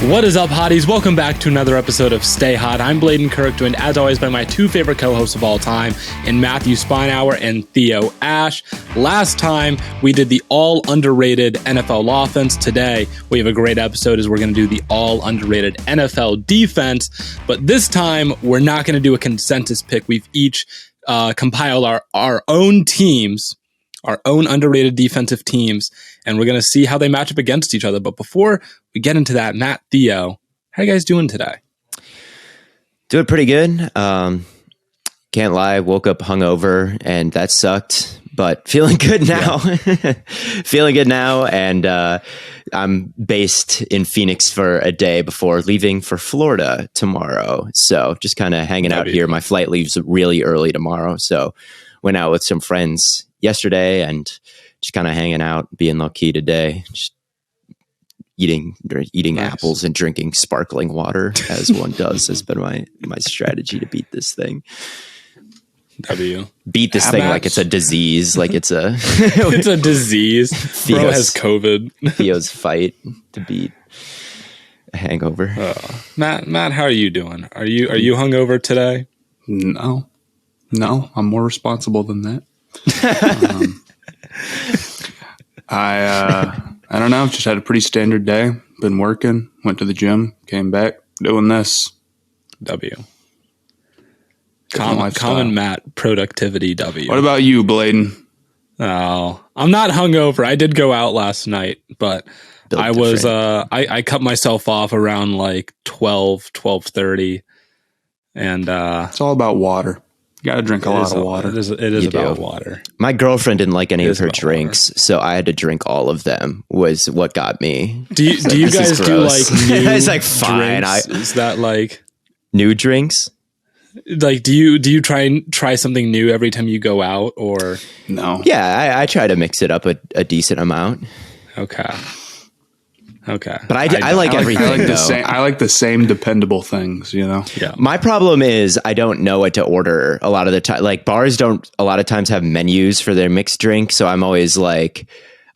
What is up, hotties? Welcome back to another episode of Stay Hot. I'm Blaiden Kirk, joined as always by my two favorite co-hosts of all time, in Matthew Spinauer and Theo Ash. Last time, we did the all underrated NFL offense. Today, we have a great episode as we're going to do the all underrated NFL defense. But this time, we're not going to do a consensus pick. We've each compiled our own teams, our own underrated defensive teams, and we're going to see how they match up against each other. But before we get into that, Matt, Theo, how are you guys doing today? Doing pretty good. Can't lie, woke up hungover and that sucked, but feeling good now. Yeah. Feeling good now, and I'm based in Phoenix for a day before leaving for Florida tomorrow. So just kind of hanging out here. My flight leaves really early tomorrow, so went out with some friends yesterday and just kind of hanging out, being low key today. Just eating nice. Apples and drinking sparkling water, as one does, has been my strategy to beat this thing. Beat this thing like it's a disease, like it's a it's a disease. Bro has COVID. Theo's fight to beat a hangover. Matt, how are you doing? Are you hungover today? No, I'm more responsible than that. I don't know. Just had a pretty standard day. Been working, went to the gym, came back, doing this. Common Matt productivity W. What about you, Blaiden? Oh, I'm not hungover. I did go out last night, but I was I cut myself off around like 12:30, and it's all about water. You got to drink a lot of water. It is about water. My girlfriend didn't like any of her drinks, so I had to drink all of them, was what got me. Do you guys do like new it's like fine. Is that like new drinks? Like, do you try something new every time you go out, or no? Yeah, I try to mix it up a decent amount. Okay. But I like everything. I like the same dependable things, you know? Yeah. My problem is I don't know what to order a lot of the time. Like, bars don't a lot of times have menus for their mixed drink. So I'm always like,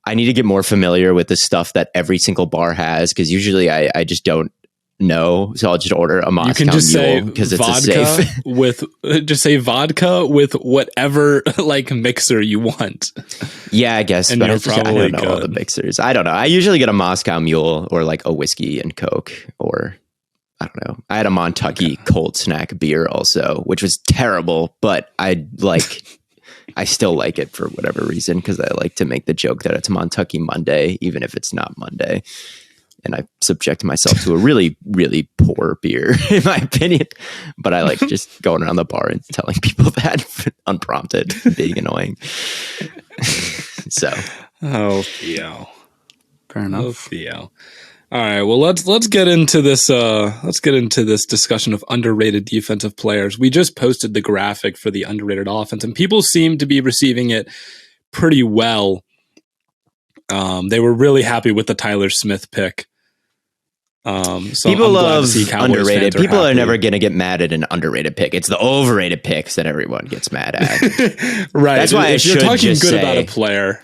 I need to get more familiar with the stuff that every single bar has, because usually I just don't know. So I'll just order a Moscow You can just say because it's vodka safe. just say vodka with whatever like mixer you want. Yeah, I guess. And but I don't know all the mixers. I don't know. I usually get a Moscow Mule or like a whiskey and Coke, or I don't know. I had a Montucky cold snack beer also, which was terrible, but I still like it for whatever reason, because I like to make the joke that it's Montucky Monday, even if it's not Monday. And I subject myself to a really, really poor beer, in my opinion. But I like just going around the bar and telling people that unprompted, being annoying. So, Theo. Fair enough. Theo. All right. Well, let's get into this. Let's get into this discussion of underrated defensive players. We just posted the graphic for the underrated offense, and people seem to be receiving it pretty well. They were really happy with the Tyler Smith pick. So people love underrated. People are never going to get mad at an underrated pick. It's the overrated picks that everyone gets mad at. Right. That's why if you're talking good about a player,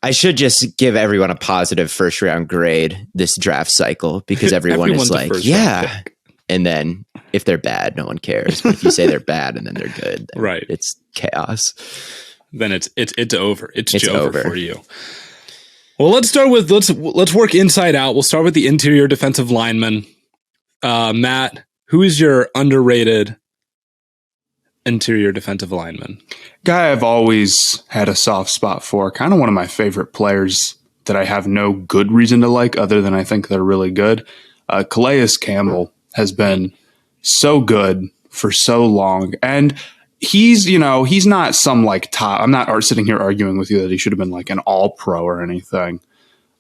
I should just give everyone a positive first round grade this draft cycle, because everyone's like, yeah. And then if they're bad, no one cares. But if you say they're bad and then they're good, then right, it's chaos. Then it's over. It's over for you. Well, let's work inside out. We'll start with the interior defensive lineman. Matt, who is your underrated interior defensive lineman? Guy I've always had a soft spot for. Kind of one of my favorite players that I have no good reason to like, other than I think they're really good. Calais Campbell has been so good for so long, and he's not some like top. I'm not sitting here arguing with you that he should have been like an all-pro or anything.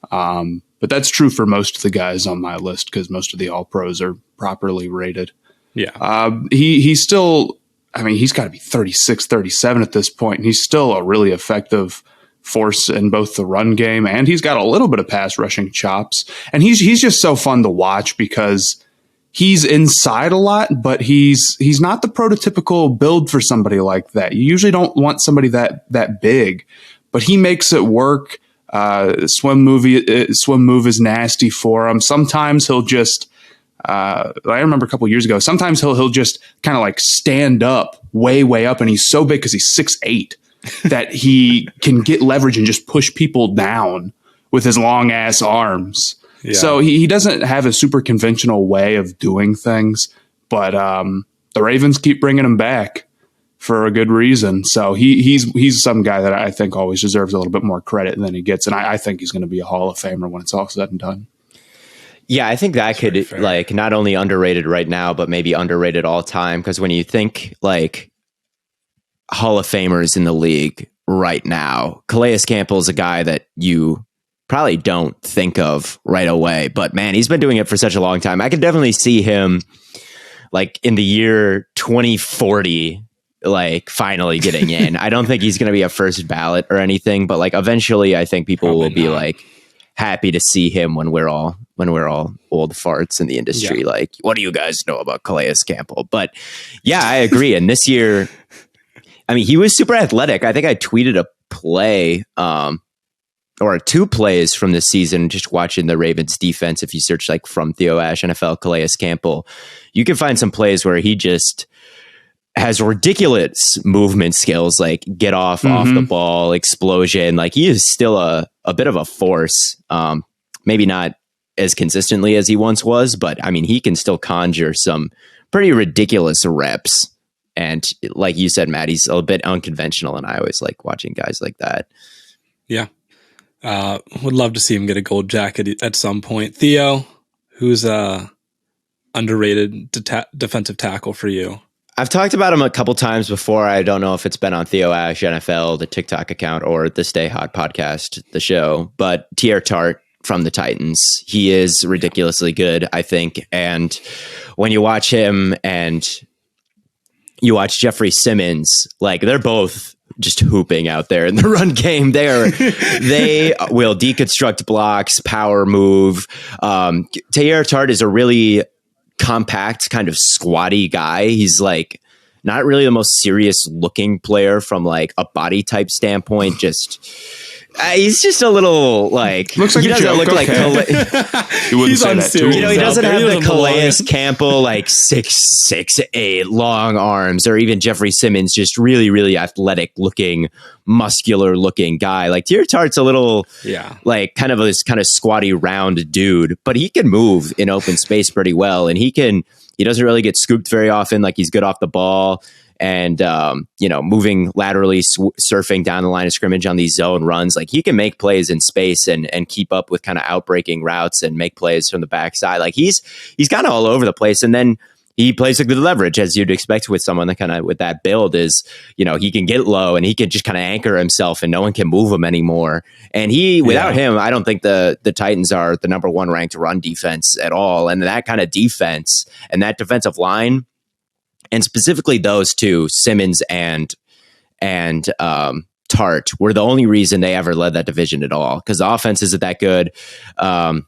But that's true for most of the guys on my list, because most of the all-pros are properly rated. Yeah. He's still, he's got to be 36, 37 at this point, and he's still a really effective force in both the run game, and he's got a little bit of pass rushing chops. And he's just so fun to watch because he's inside a lot, but he's not the prototypical build for somebody like that. You usually don't want somebody that big, but he makes it work. Swim move is nasty for him. Sometimes he'll just I remember a couple years ago, sometimes he'll just kind of like stand up way up, and he's so big because he's 6'8" that he can get leverage and just push people down with his long ass arms. Yeah. So he doesn't have a super conventional way of doing things, but the Ravens keep bringing him back for a good reason. So he's some guy that I think always deserves a little bit more credit than he gets, and I think he's going to be a Hall of Famer when it's all said and done. Yeah, I think that could like not only underrated right now, but maybe underrated all time. Because when you think like Hall of Famers in the league right now, Calais Campbell is a guy that you probably don't think of right away. But man, he's been doing it for such a long time. I could definitely see him like in the year 2040, like finally getting in. I don't think he's going to be a first ballot or anything, but like eventually I think people will be like happy to see him when we're all old farts in the industry. Yeah. Like, what do you guys know about Calais Campbell? But yeah, I agree. And this year, I mean, he was super athletic. I think I tweeted a play, or two plays from this season, just watching the Ravens defense. If you search like from THEO NFL Calais Campbell, you can find some plays where he just has ridiculous movement skills, like get off the ball, explosion. Like he is still a bit of a force. Maybe not as consistently as he once was, but I mean, he can still conjure some pretty ridiculous reps. And like you said, Matt, he's a bit unconventional, and I always like watching guys like that. Yeah. Would love to see him get a gold jacket at some point. Theo, who's underrated defensive tackle for you? I've talked about him a couple times before. I don't know if it's been on THEO NFL, the TikTok account, or the Stay Hot podcast, the show, but Teair Tart from the Titans. He is ridiculously good, I think. And when you watch him and you watch Jeffrey Simmons, like they're both just hooping out there in the run game. They will deconstruct blocks, power move. Teair Tart is a really compact, kind of squatty guy. He's like not really the most serious looking player from like a body type standpoint. Just he's just a little like looks like he doesn't look like he's unserious. He doesn't have the Calais Campbell like 6'8" long arms, or even Jeffrey Simmons, just really athletic looking, muscular looking guy. Like Teair Tart's a little like kind of this kind of squatty round dude, but he can move in open space pretty well, and he doesn't really get scooped very often. Like he's good off the ball. And, moving laterally, surfing down the line of scrimmage on these zone runs, like he can make plays in space and keep up with kind of outbreaking routes and make plays from the backside. Like he's kind of all over the place. And then he plays with good leverage, as you'd expect with someone that kind of with that build is, he can get low and he can just kind of anchor himself and no one can move him anymore. And without him, I don't think the Titans are the number one ranked run defense at all. And that kind of defense and that defensive line, and specifically those two, Simmons and Tart, were the only reason they ever led that division at all, because the offense isn't that good. I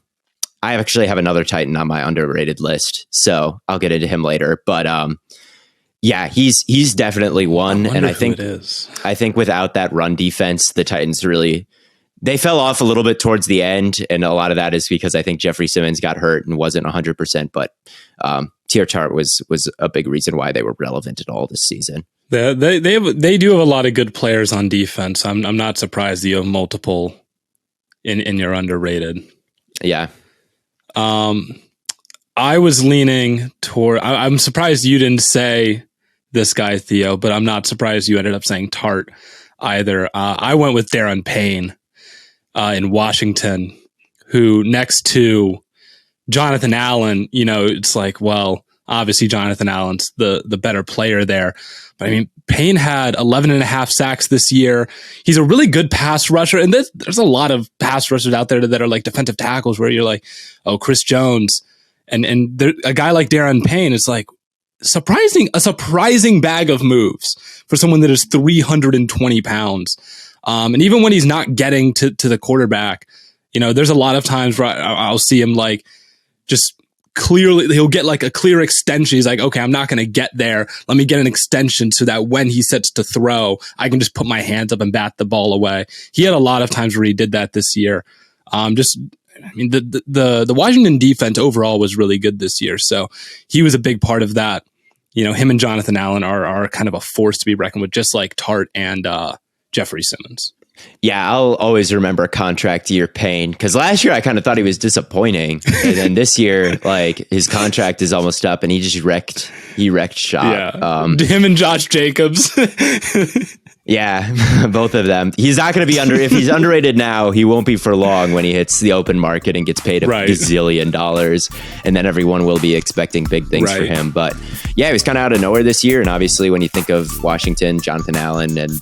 actually have another Titan on my underrated list, so I'll get into him later. But he's definitely one, and I think without that run defense, the Titans they fell off a little bit towards the end, and a lot of that is because I think Jeffrey Simmons got hurt and wasn't 100%, but Teair Tart was a big reason why they were relevant at all this season. They do have a lot of good players on defense. I'm not surprised you have multiple in your underrated. Yeah. I was leaning toward. I'm surprised you didn't say this guy Theo, but I'm not surprised you ended up saying Tart either. I went with Darren Payne in Washington, who next to Jonathan Allen, it's like, well, obviously Jonathan Allen's the better player there. But I mean, Payne had 11 and a half sacks this year. He's a really good pass rusher. And there's a lot of pass rushers out there that are like defensive tackles where you're like, oh, Chris Jones. And a guy like Darren Payne is like a surprising bag of moves for someone that is 320 pounds. And even when he's not getting to the quarterback, there's a lot of times where I'll see him like just clearly, he'll get like a clear extension. He's like, okay, I'm not going to get there. Let me get an extension so that when he sets to throw, I can just put my hands up and bat the ball away. He had a lot of times where he did that this year. I mean, the Washington defense overall was really good this year. So he was a big part of that. Him and Jonathan Allen are kind of a force to be reckoned with, just like Tart and Jeffrey Simmons. Yeah, I'll always remember contract year pain, because last year I kind of thought he was disappointing, and then this year, like, his contract is almost up, and he just wrecked shop. Yeah, him and Josh Jacobs. Yeah, both of them. He's not going to be if he's underrated now, he won't be for long when he hits the open market and gets paid a gazillion dollars, and then everyone will be expecting big things for him. But yeah, he was kind of out of nowhere this year, and obviously when you think of Washington, Jonathan Allen and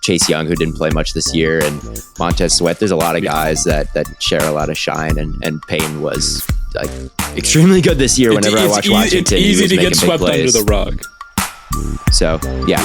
Chase Young, who didn't play much this year, and Montez Sweat, there's a lot of guys that share a lot of shine, and Payne was like extremely good this year. Whenever I watch Washington, it's easy to get swept under the rug. So yeah.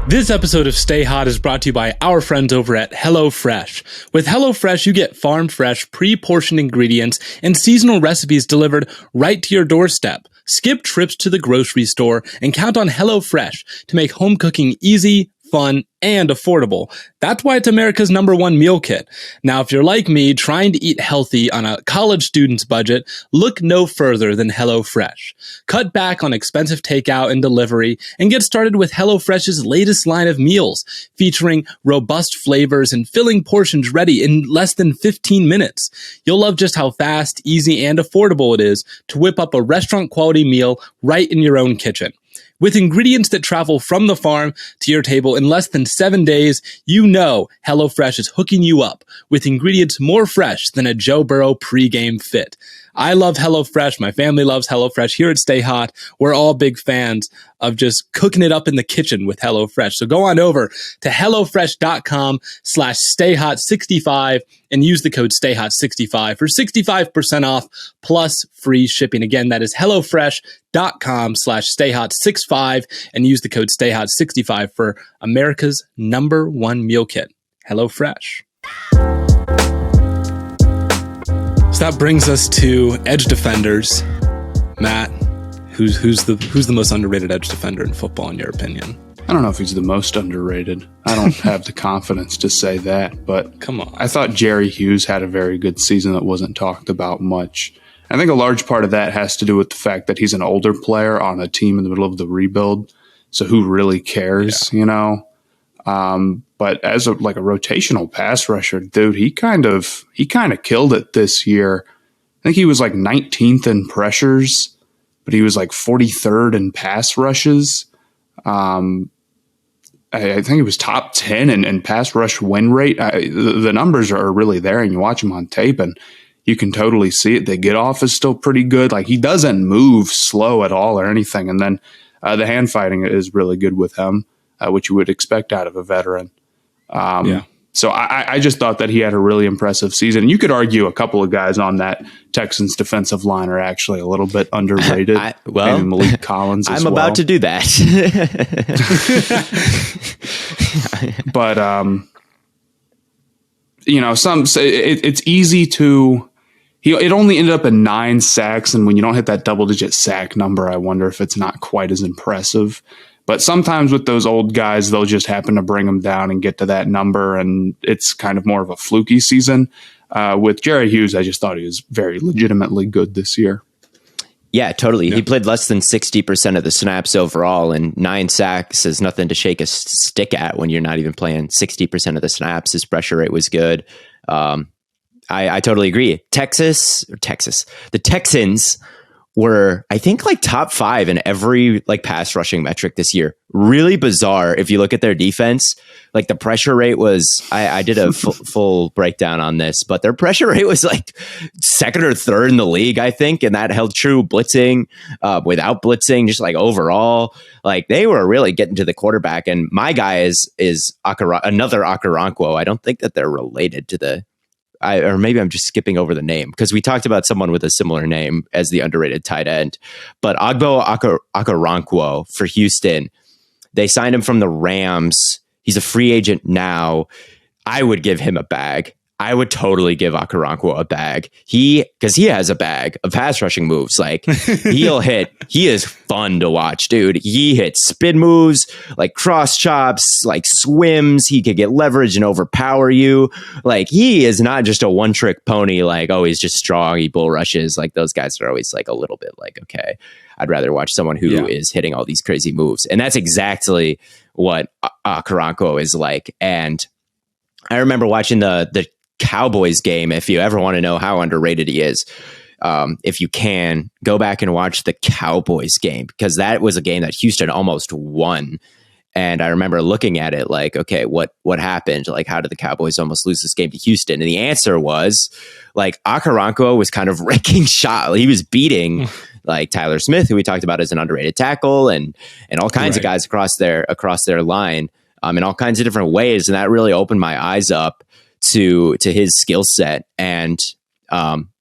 This episode of Stay Hot is brought to you by our friends over at HelloFresh. With HelloFresh, you get farm-fresh, pre-portioned ingredients and seasonal recipes delivered right to your doorstep. Skip trips to the grocery store and count on HelloFresh to make home cooking easy, fun, and affordable. That's why it's America's #1 meal kit. Now, if you're like me, trying to eat healthy on a college student's budget, look no further than HelloFresh. Cut back on expensive takeout and delivery and get started with HelloFresh's latest line of meals, featuring robust flavors and filling portions ready in less than 15 minutes. You'll love just how fast, easy, and affordable it is to whip up a restaurant-quality meal right in your own kitchen. With ingredients that travel from the farm to your table in less than 7 days, you know HelloFresh is hooking you up with ingredients more fresh than a Joe Burrow pregame fit. I love HelloFresh. My family loves HelloFresh. Here at Stay Hot, we're all big fans of just cooking it up in the kitchen with HelloFresh. So go on over to HelloFresh.com/StayHot65 and use the code StayHot65 for 65% off plus free shipping. Again, that is HelloFresh.com/StayHot65 and use the code StayHot65 for America's #1 meal kit. HelloFresh. So that brings us to edge defenders. Matt, who's the most underrated edge defender in football in your opinion? I don't know if he's the most underrated. I don't have the confidence to say that, but come on. I thought Jerry Hughes had a very good season that wasn't talked about much. I think a large part of that has to do with the fact that he's an older player on a team in the middle of the rebuild. So who really cares, But as a rotational pass rusher, dude, he kind of killed it this year. I think he was like 19th in pressures, but he was like 43rd in pass rushes. I think he was top 10 in pass rush win rate. The numbers are really there, and you watch him on tape, and you can totally see it. The get off is still pretty good. Like, he doesn't move slow at all or anything. And then the hand fighting is really good with him, which you would expect out of a veteran. So I just thought that he had a really impressive season. And you could argue a couple of guys on that Texans defensive line are actually a little bit underrated. And Malik Collins as well. I'm about to do that. But, it's easy to... It only ended up in 9 sacks, and when you don't hit that double-digit sack number, I wonder if it's not quite as impressive. But sometimes with those old guys, they'll just happen to bring them down and get to that number, and it's kind of more of a fluky season. With Jerry Hughes, I just thought he was very legitimately good this year. Yeah, totally. Yeah. He played less than 60% of the snaps overall, and 9 sacks is nothing to shake a stick at when you're not even playing 60% of the snaps. His pressure rate was good. I totally agree. The Texans were, I think, like top 5 in every pass rushing metric this year. Really bizarre. If you look at their defense, like the pressure rate was, I did a full breakdown on this, but their pressure rate was like 2nd or 3rd in the league, I think. And that held true blitzing, without blitzing, just like overall, like they were really getting to the quarterback. And my guy is another Okoronkwo. I don't think that they're related to or maybe I'm just skipping over the name, because we talked about someone with a similar name as the underrated tight end. But Ogbo Okoronkwo for Houston, they signed him from the Rams. He's a free agent now. I would give him a bag. I would totally give Okoronkwo a bag. Because he has a bag of pass rushing moves. Like he is fun to watch, dude. He hits spin moves, like cross chops, like swims. He could get leverage and overpower you. Like he is not just a one trick pony. Like, oh, he's just strong. He bull rushes. Like those guys are always like a little bit like, okay, I'd rather watch someone who is hitting all these crazy moves. And that's exactly what Okoronkwo is like. And I remember watching the Cowboys game. If you ever want to know how underrated he is, if you can go back and watch the Cowboys game, because that was a game that Houston almost won. And I remember looking at it like, okay, what happened? Like, how did the Cowboys almost lose this game to Houston? And the answer was like Okoronkwo was kind of wrecking shot. He was beating like Tyler Smith, who we talked about as an underrated tackle, and all kinds of guys across their line in all kinds of different ways. And that really opened my eyes up to his skill set. And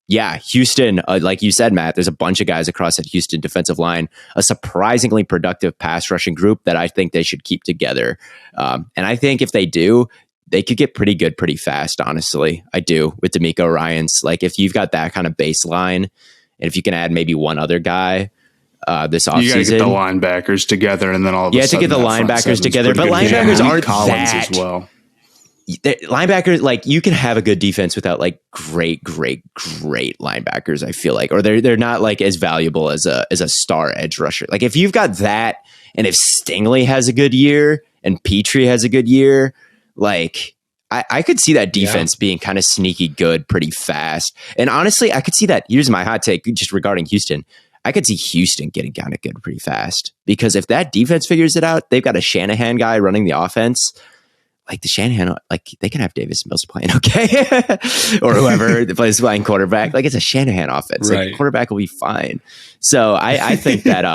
Houston, like you said, Matt, there's a bunch of guys across that Houston defensive line, a surprisingly productive pass rushing group that I think they should keep together. And I think if they do, they could get pretty good pretty fast, honestly. I do, with D'Amico Ryans. Like if you've got that kind of baseline, and if you can add maybe one other guy this offseason. You got to get the linebackers together, and then all of a sudden to get the linebackers together. But linebackers aren't Collins that as well. Linebackers, like you can have a good defense without like great linebackers. I feel like, or they're not like as valuable as a star edge rusher. Like if you've got that, and if Stingley has a good year and Petrie has a good year, like I could see that defense being kind of sneaky good pretty fast. And honestly, I could see that. Here's my hot take just regarding Houston. I could see Houston getting kind of good pretty fast, because if that defense figures it out, they've got a Shanahan guy running the offense. Like the Shanahan, like they can have Davis Mills playing, okay, or whoever plays playing quarterback. Like it's a Shanahan offense. Right. Like the quarterback will be fine. So I think that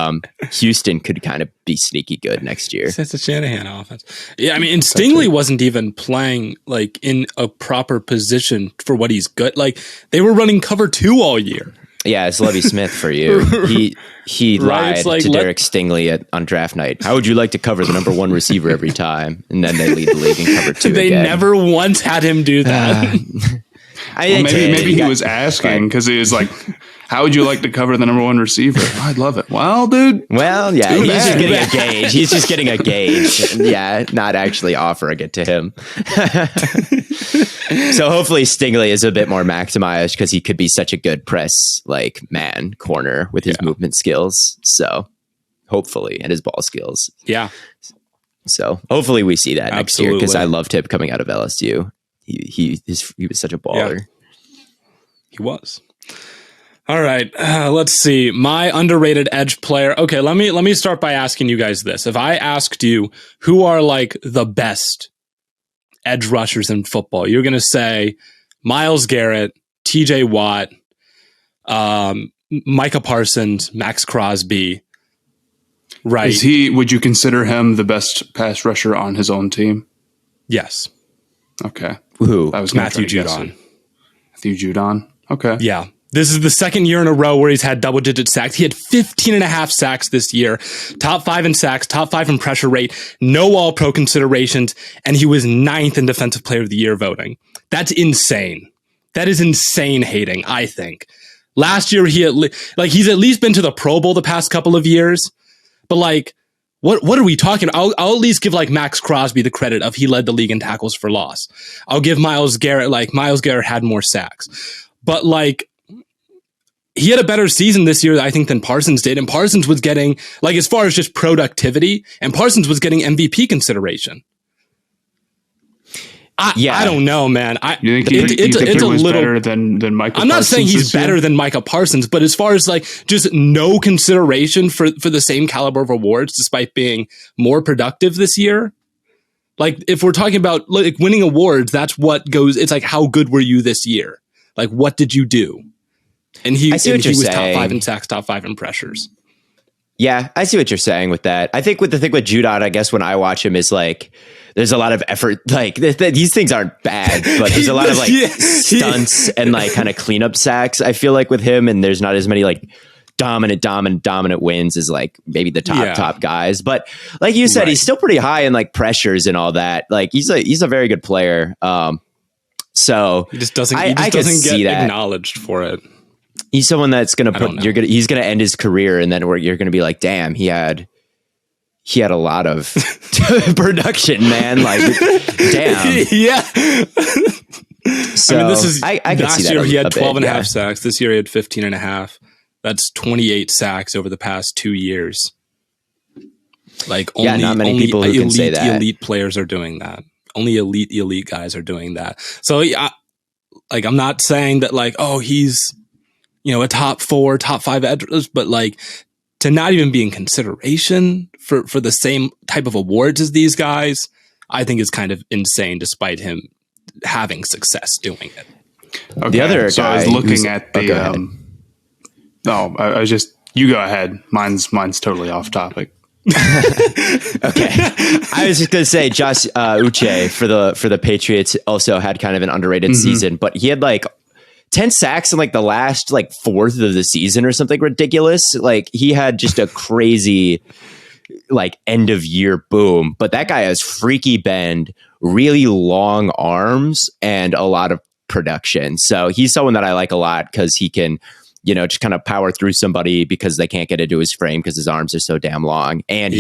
Houston could kind of be sneaky good next year. It's a Shanahan offense. Yeah, I mean, and Stingley wasn't even playing like in a proper position for what he's good. Like they were running cover 2 all year. Yeah, it's Lovie Smith for you. He lied to Derek Stingley on draft night. How would you like to cover the number 1 receiver every time? And then they lead the league in cover 2 They never once had him do that. Maybe he was asking because he was like, how would you like to cover the number 1 receiver? I'd love it. Well, dude. Well, yeah, he's just getting a gauge. He's just getting a gauge. Yeah, not actually offering it to him. So hopefully Stingley is a bit more maximized, because he could be such a good press like man corner with his movement skills. So hopefully, and his ball skills. Yeah. So hopefully we see that next year, because I loved him coming out of LSU. He was such a baller. Yeah. He was. All right, let's see. My underrated edge player. Okay, let me start by asking you guys this. If I asked you who are like the best edge rushers in football, you're going to say Myles Garrett, TJ Watt, Micah Parsons, Max Crosby. Right. Would you consider him the best pass rusher on his own team? Yes. Okay. Who? I was Matthew Judon. Matthew Judon. Okay. Yeah. This is the second year in a row where he's had double-digit sacks. He had 15 and a half sacks this year. Top 5 in sacks, top 5 in pressure rate, no all-pro considerations, and he was 9th in Defensive Player of the Year voting. That's insane. That is insane hating, I think. Last year, he's at least been to the Pro Bowl the past couple of years, but like, what are we talking about? I'll at least give like Max Crosby the credit of he led the league in tackles for loss. I'll give Myles Garrett had more sacks. But like, he had a better season this year, I think, than Parsons did. And Parsons was getting, like, as far as just productivity, and Parsons was getting MVP consideration. I don't know, man. You think he was better than Micah Parsons? I'm not saying he's better than Micah Parsons, but as far as like just no consideration for the same caliber of awards, despite being more productive this year. Like, if we're talking about like winning awards, that's what goes. It's like, how good were you this year? Like, what did you do? And he was saying. Top 5 in sacks, top 5 in pressures. Yeah, I see what you're saying with that. I think with the thing with Judon, I guess when I watch him is like, there's a lot of effort. Like these things aren't bad, but there's a lot of like stunts and like kind of cleanup sacks. I feel like with him, and there's not as many like dominant wins as like maybe the top guys. But like you said, he's still pretty high in like pressures and all that. Like he's a very good player. So He just doesn't. I He just can doesn't see get that. acknowledged for it. He's someone that's going to don't put. know. He's going to end his career, and then you're going to be like, damn, he had a lot of production, man. Like, damn. Yeah. So I mean, this is I can last see that year he a had 12 bit, and a half sacks. This year he had 15 and a half. That's 28 sacks over the past 2 years. Like only, not many people who can say that. Elite players are doing that. Only elite guys are doing that. So yeah, like I'm not saying that like, oh, he's, a top 4, top 5 edge rushers, but like to not even be in consideration for the same type of awards as these guys, I think is kind of insane despite him having success doing it. Okay, The other so guy I was looking at go the. ahead. I was just. You go ahead. Mine's totally off topic. Okay, I was just going to say Josh Uche for the Patriots also had kind of an underrated season, but he had like 10 sacks in like the last like fourth of the season or something ridiculous. Like he had just a crazy like end of year boom, but that guy has freaky bend, really long arms, and a lot of production. So he's someone that I like a lot because he can, just kind of power through somebody because they can't get into his frame because his arms are so damn long. And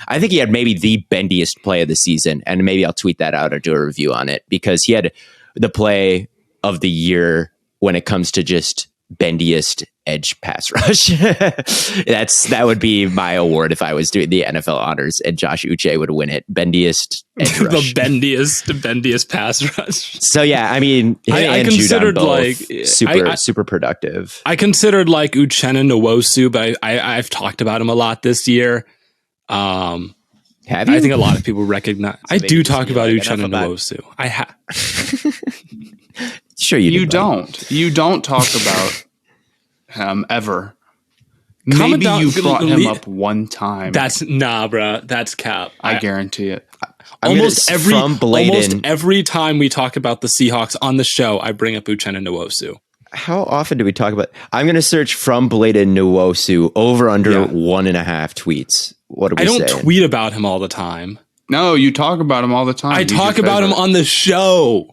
I think he had maybe the bendiest play of the season. And maybe I'll tweet that out or do a review on it because he had the play of the year when it comes to just bendiest edge pass rush. That would be my award if I was doing the NFL honors and Josh Uche would win it. Bendiest edge rush. The bendiest pass rush. So yeah, I mean, I considered like super productive. I considered like Uchenna Nwosu, but I've talked about him a lot this year. Have you? I think a lot of people recognize. I do talk about like Uchenna enough Nwosu. I have. Sure, you don't. You don't talk about him ever. Comment Maybe down- you brought him le- up one time. That's bruh. That's cap. I guarantee it. Almost Blaiden. every time we talk about the Seahawks on the show, I bring up Uchenna Nwosu. How often do we talk about? I'm going to search from Blaiden Nwosu over under 1.5 tweets. What do we say? I don't tweet about him all the time. No, you talk about him all the time. I talk about him on the show.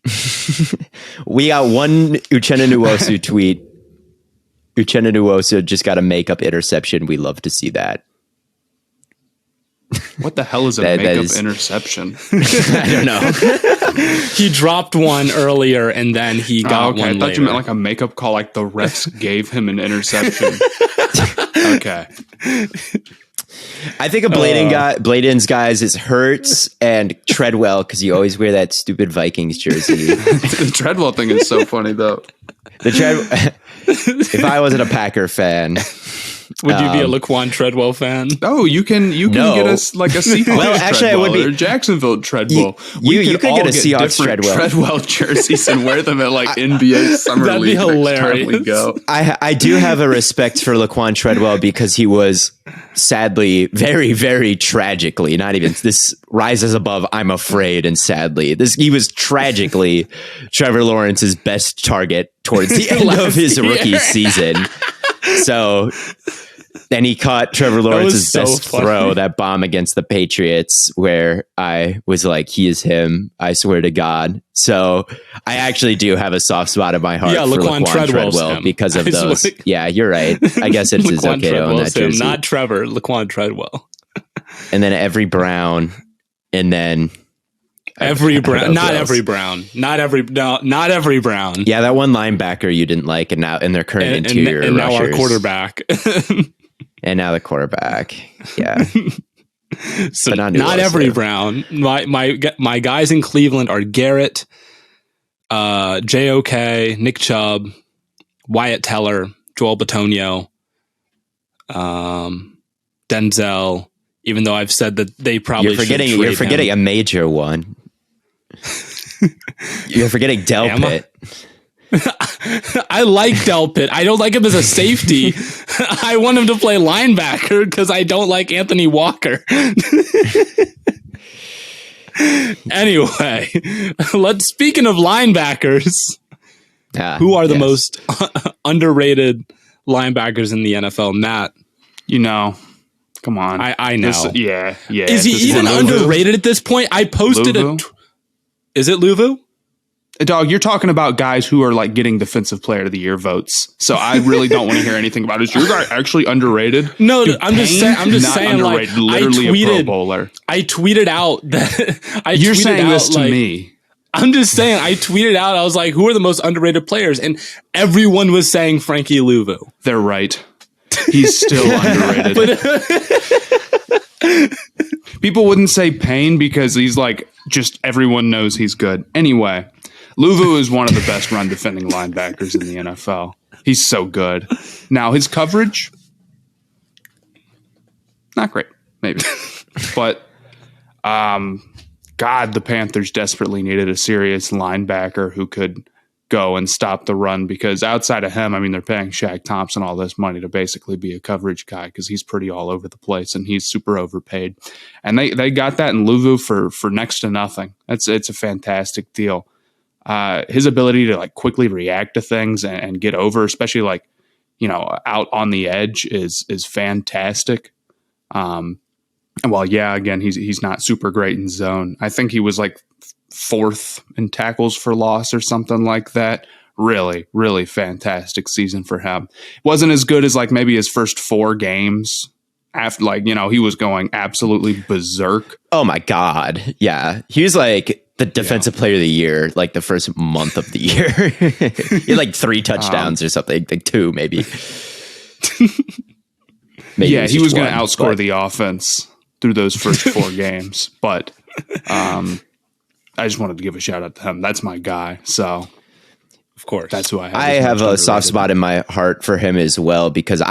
We got one Uchenna Nwosu tweet. Uchenna Nwosu just got a makeup interception. We love to see that. What the hell is a makeup interception? I don't know. He dropped one earlier and then he got one I thought later. you meant like a makeup call, like the refs gave him an interception. Okay. I think Blaiden's guys is Hurts and Treadwell because you always wear that stupid Vikings jersey. The Treadwell thing is so funny though. If I wasn't a Packer fan, would you be a Laquan Treadwell fan? Oh, you can get us like a Seahawks Well, actually, I would be or Jacksonville Treadwell. You could get a Seahawks Treadwell jerseys and wear them at like NBA summer That'd be league hilarious. next time we go. I do have a respect for Laquan Treadwell because he was sadly, very, very tragically, not even this rises above I'm afraid and sadly. He was tragically Trevor Lawrence's best target towards the end of his rookie season. So then he caught Trevor Lawrence's best throw, that bomb against the Patriots, where I was like, he is him. I swear to God. So I actually do have a soft spot in my heart for Laquan Treadwell because of those. Yeah, you're right. I guess it's okay to own that jersey. Not Trevor, Laquan Treadwell. And then every Brown, and then every Brown, not every Brown. Yeah, that one linebacker you didn't like, and their current interior and now rushers. our quarterback. And now the quarterback. Yeah. So not every Brown. My guys in Cleveland are Garrett, JOK, Nick Chubb, Wyatt Teller, Joel Bitonio, Denzel. Even though I've said that they probably you're forgetting a major one. You're forgetting Delpit. I like Delpit. I don't like him as a safety. I want him to play linebacker because I don't like Anthony Walker. Anyway, speaking of linebackers, who are the most underrated linebackers in the NFL? Matt, come on. I know. Yeah. Is he even underrated at this point? I posted Is it Luvu? Dog, you're talking about guys who are like getting Defensive Player of the Year votes. So I really don't want to hear anything about it. Is your guy actually underrated? No, Dude, I'm just saying. I'm just saying. Like, literally a Pro Bowler. I tweeted out that. You're saying this to me. I'm just saying. I tweeted out. I was like, "Who are the most underrated players?" And everyone was saying Frankie Louvu. They're right. He's still underrated. People wouldn't say Payne because he's like just everyone knows he's good. Anyway. Louvu is one of the best run defending linebackers in the NFL. He's so good. Now, his coverage, not great, maybe. But, God, the Panthers desperately needed a serious linebacker who could go and stop the run because outside of him, I mean, they're paying Shaq Thompson all this money to basically be a coverage guy because he's pretty all over the place and he's super overpaid. And they got that in Louvu for next to nothing. It's a fantastic deal. His ability to like quickly react to things and get over, especially like, out on the edge is fantastic. And while, again, he's not super great in zone. I think he was like 4th in tackles for loss or something like that. Really, really fantastic season for him. Wasn't as good as like maybe his first 4 games after he was going absolutely berserk. Oh my God. Yeah. He was like the defensive player of the year, like the first month of the year. He had like 3 touchdowns or something, like 2 maybe. He was going to outscore the offense through those first 4 games. But I just wanted to give a shout out to him. That's my guy. So, of course, that's who I have. I have a soft spot in my heart for him as well because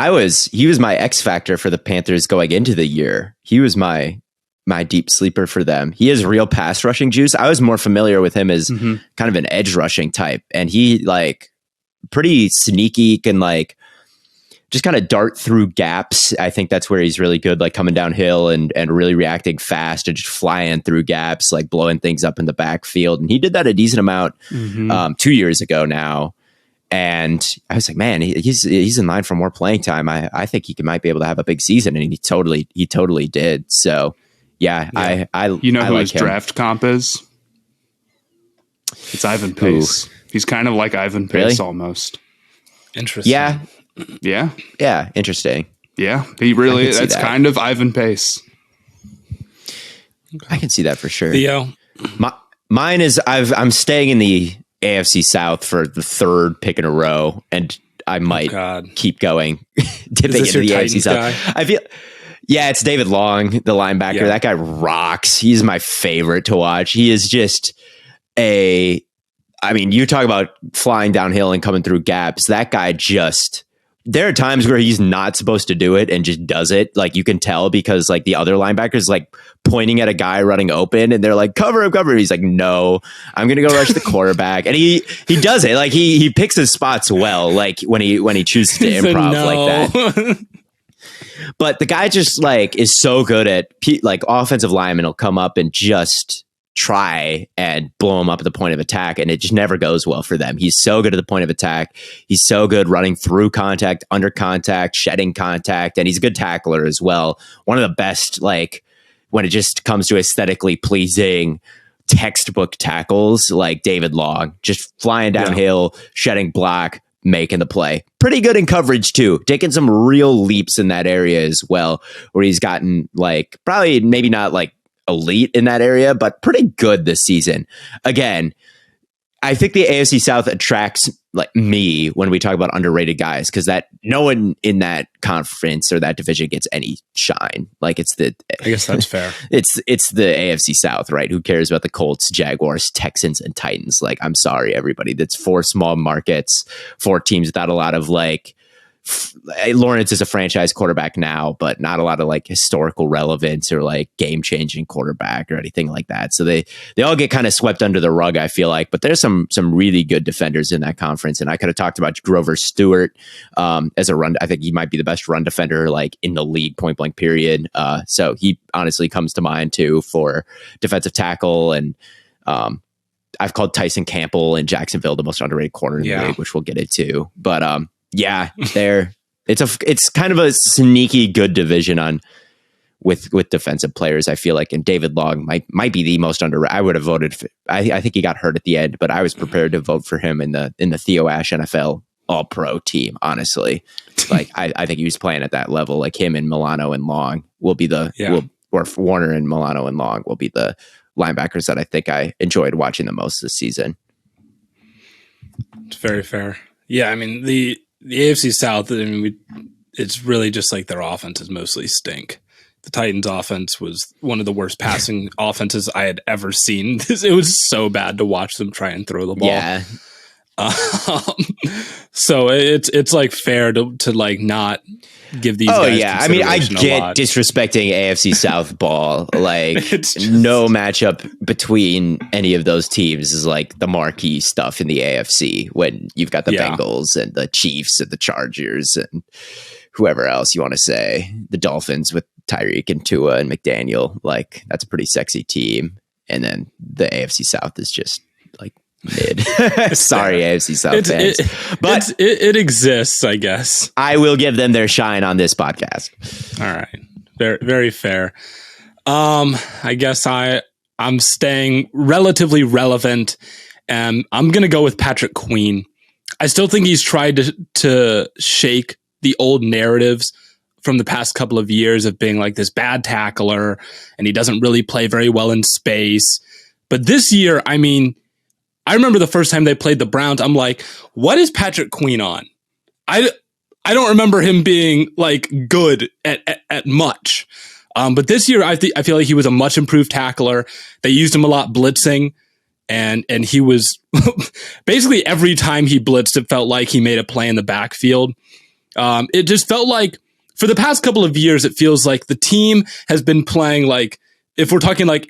he was my X factor for the Panthers going into the year. He was my deep sleeper for them. He has real pass rushing juice. I was more familiar with him as kind of an edge rushing type, and he like pretty sneaky, can like just kind of dart through gaps. I think that's where he's really good, like coming downhill and really reacting fast and just flying through gaps, like blowing things up in the backfield. And he did that a decent amount 2 years ago now. And I was like, man, he's in line for more playing time. I think he might be able to have a big season, and he totally did. So. Yeah, I who like his him. Draft comp is? It's Ivan Pace. He's kind of like Ivan Pace almost. Interesting. Yeah. Interesting. Yeah, he really is. That's kind of Ivan Pace. I can see that for sure. Theo? Mine is I'm staying in the AFC South for the 3rd pick in a row, and I might keep going. Dipping into the AFC South. I feel. Yeah, it's David Long, the linebacker. Yeah. That guy rocks. He's my favorite to watch. He is just you talk about flying downhill and coming through gaps. That guy there are times where he's not supposed to do it and just does it. Like you can tell because like the other linebackers like pointing at a guy running open and they're like, cover him. He's like, no, I'm going to go rush the quarterback. And he does it. Like he picks his spots well, like when he chooses to improv like that. But the guy just like is so good at like offensive linemen will come up and just try and blow him up at the point of attack, and it just never goes well for them. He's so good at the point of attack. He's so good running through contact, under contact, shedding contact, and he's a good tackler as well. One of the best, like when it just comes to aesthetically pleasing textbook tackles, like David Long, just flying downhill, shedding block, making the play. Pretty good in coverage too, taking some real leaps in that area as well, where he's gotten like probably maybe not like elite in that area, but pretty good this season. Again, I think the AFC South attracts like me when we talk about underrated guys, because that no one in that conference or that division gets any shine. Like I guess that's fair. It's the AFC South, right? Who cares about the Colts, Jaguars, Texans, and Titans? Like, I'm sorry, everybody. That's 4 small markets, 4 teams without a lot of like. Lawrence is a franchise quarterback now, but not a lot of like historical relevance or like game changing quarterback or anything like that. So they all get kind of swept under the rug, I feel like. But there's some really good defenders in that conference, and I could have talked about Grover Stewart as a run. I think he might be the best run defender like in the league, point blank period. So he honestly comes to mind too for defensive tackle, and I've called Tyson Campbell in Jacksonville the most underrated corner in the league, which we'll get into. But yeah, it's kind of a sneaky good division on with defensive players. I feel like, and David Long might be the most I would have voted for, I think he got hurt at the end, but I was prepared to vote for him in the Theo Ash NFL All Pro team. Honestly, like I think he was playing at that level. Like him and Milano and Long will be or Warner and Milano and Long will be the linebackers that I think I enjoyed watching the most this season. It's very fair. Yeah, I mean the AFC South. I mean, it's really just like their offenses mostly stink. The Titans' offense was one of the worst passing offenses I had ever seen. It was so bad to watch them try and throw the ball. Yeah. So it's like fair to like not give these guys. Yeah, I mean, I get disrespecting AFC South ball. Like no matchup between any of those teams is like the marquee stuff in the AFC when you've got the Bengals and the Chiefs and the Chargers and whoever else you want to say, the Dolphins with Tyreek and Tua and McDaniel. Like that's a pretty sexy team. And then the AFC South is just like mid. Sorry, AFC South fans. But it exists, I guess. I will give them their shine on this podcast. All right. Very, very fair. I guess I'm staying relatively relevant, and I'm going to go with Patrick Queen. I still think he's tried to shake the old narratives from the past couple of years of being like this bad tackler, and he doesn't really play very well in space. But this year, I mean, I remember the first time they played the Browns, I'm like, what is Patrick Queen on? I don't remember him being like good at much. But this year, I feel like he was a much improved tackler. They used him a lot blitzing, and he was basically every time he blitzed, it felt like he made a play in the backfield. It just felt like for the past couple of years, it feels like the team has been playing like, if we're talking like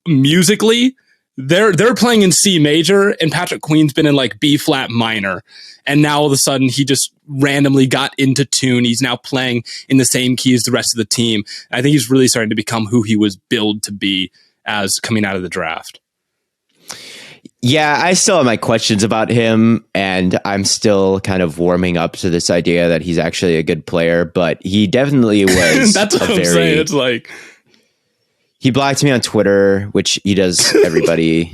musically, they're playing in C major and Patrick Queen's been in like B flat minor. And now all of a sudden he just randomly got into tune. He's now playing in the same key as the rest of the team. I think he's really starting to become who he was billed to be as coming out of the draft. Yeah, I still have my questions about him, and I'm still kind of warming up to this idea that he's actually a good player, but he definitely was. That's what I'm saying. It's like he blocked me on Twitter, which he does everybody,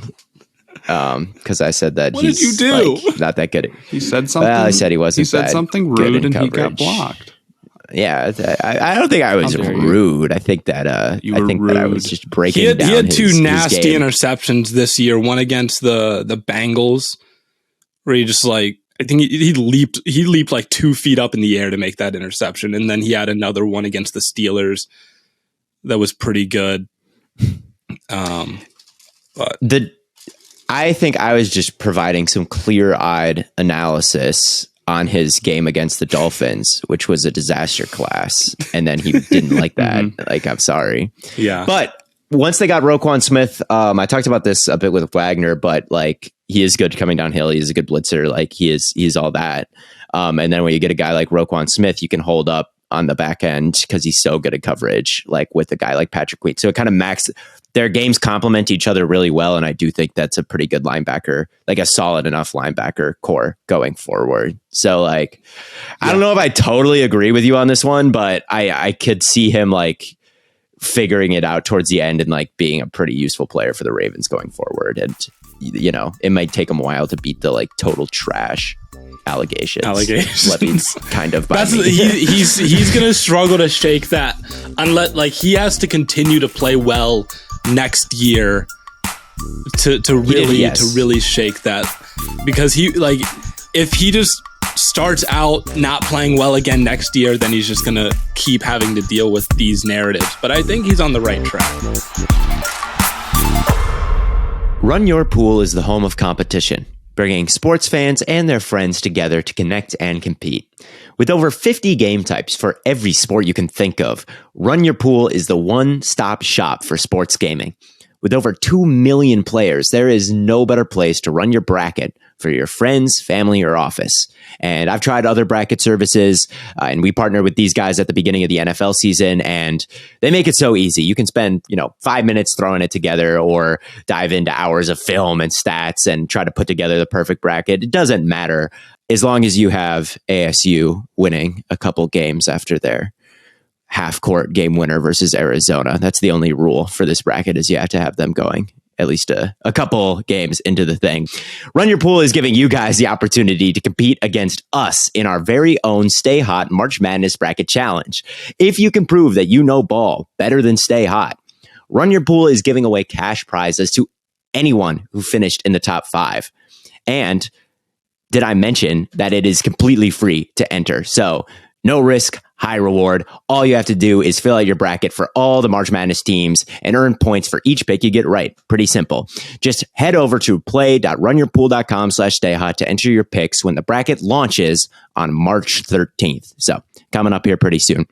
because I said that did you do? Like, not that good. He said something. Well, I said he wasn't. He said something rude, and he got blocked. Yeah, I don't think I was rude. I think that that I was just breaking down. He had two nasty game. interceptions this year. One against the Bengals, where he just like I think he leaped like 2 feet up in the air to make that interception, and then he had another one against the Steelers that was pretty good. But I think I was just providing some clear-eyed analysis on his game against the Dolphins, which was a disaster class. And then he didn't like that. Like, I'm sorry. Yeah. But once they got Roquan Smith, I talked about this a bit with Wagner, but like he is good coming downhill. He's a good blitzer. Like he's all that. And then when you get a guy like Roquan Smith, you can hold up on the back end because he's so good at coverage, like with a guy like Patrick Queen. So it kind of their games complement each other really well. And I do think that's a pretty good linebacker, like a solid enough linebacker core going forward. So like, I don't know if I totally agree with you on this one, but I could see him like figuring it out towards the end and like being a pretty useful player for the Ravens going forward. And, you know, it might take him a while to beat the like total trash allegations. Levy's kind of he's gonna struggle to shake that unless like he has to continue to play well next year to really shake that, because he like if he just starts out not playing well again next year, then he's just gonna keep having to deal with these narratives. But I think he's on the right track. Run Your Pool is the home of competition, bringing sports fans and their friends together to connect and compete. With over 50 game types for every sport you can think of, Run Your Pool is the one-stop shop for sports gaming. With over 2 million players, there is no better place to run your bracket for your friends, family, or office. And I've tried other bracket services, and we partnered with these guys at the beginning of the NFL season, and they make it so easy. You can spend, 5 minutes throwing it together or dive into hours of film and stats and try to put together the perfect bracket. It doesn't matter as long as you have ASU winning a couple games after their half court game winner versus Arizona. That's the only rule for this bracket, is you have to have them going at least a couple games into the thing. Run Your Pool is giving you guys the opportunity to compete against us in our very own Stay Hot March Madness Bracket Challenge. If you can prove that you know ball better than Stay Hot, Run Your Pool is giving away cash prizes to anyone who finished in the top 5. And did I mention that it is completely free to enter? So no risk, high reward. All you have to do is fill out your bracket for all the March Madness teams and earn points for each pick you get right. Pretty simple. Just head over to play.runyourpool.com/stayhot to enter your picks when the bracket launches on March 13th. So coming up here pretty soon.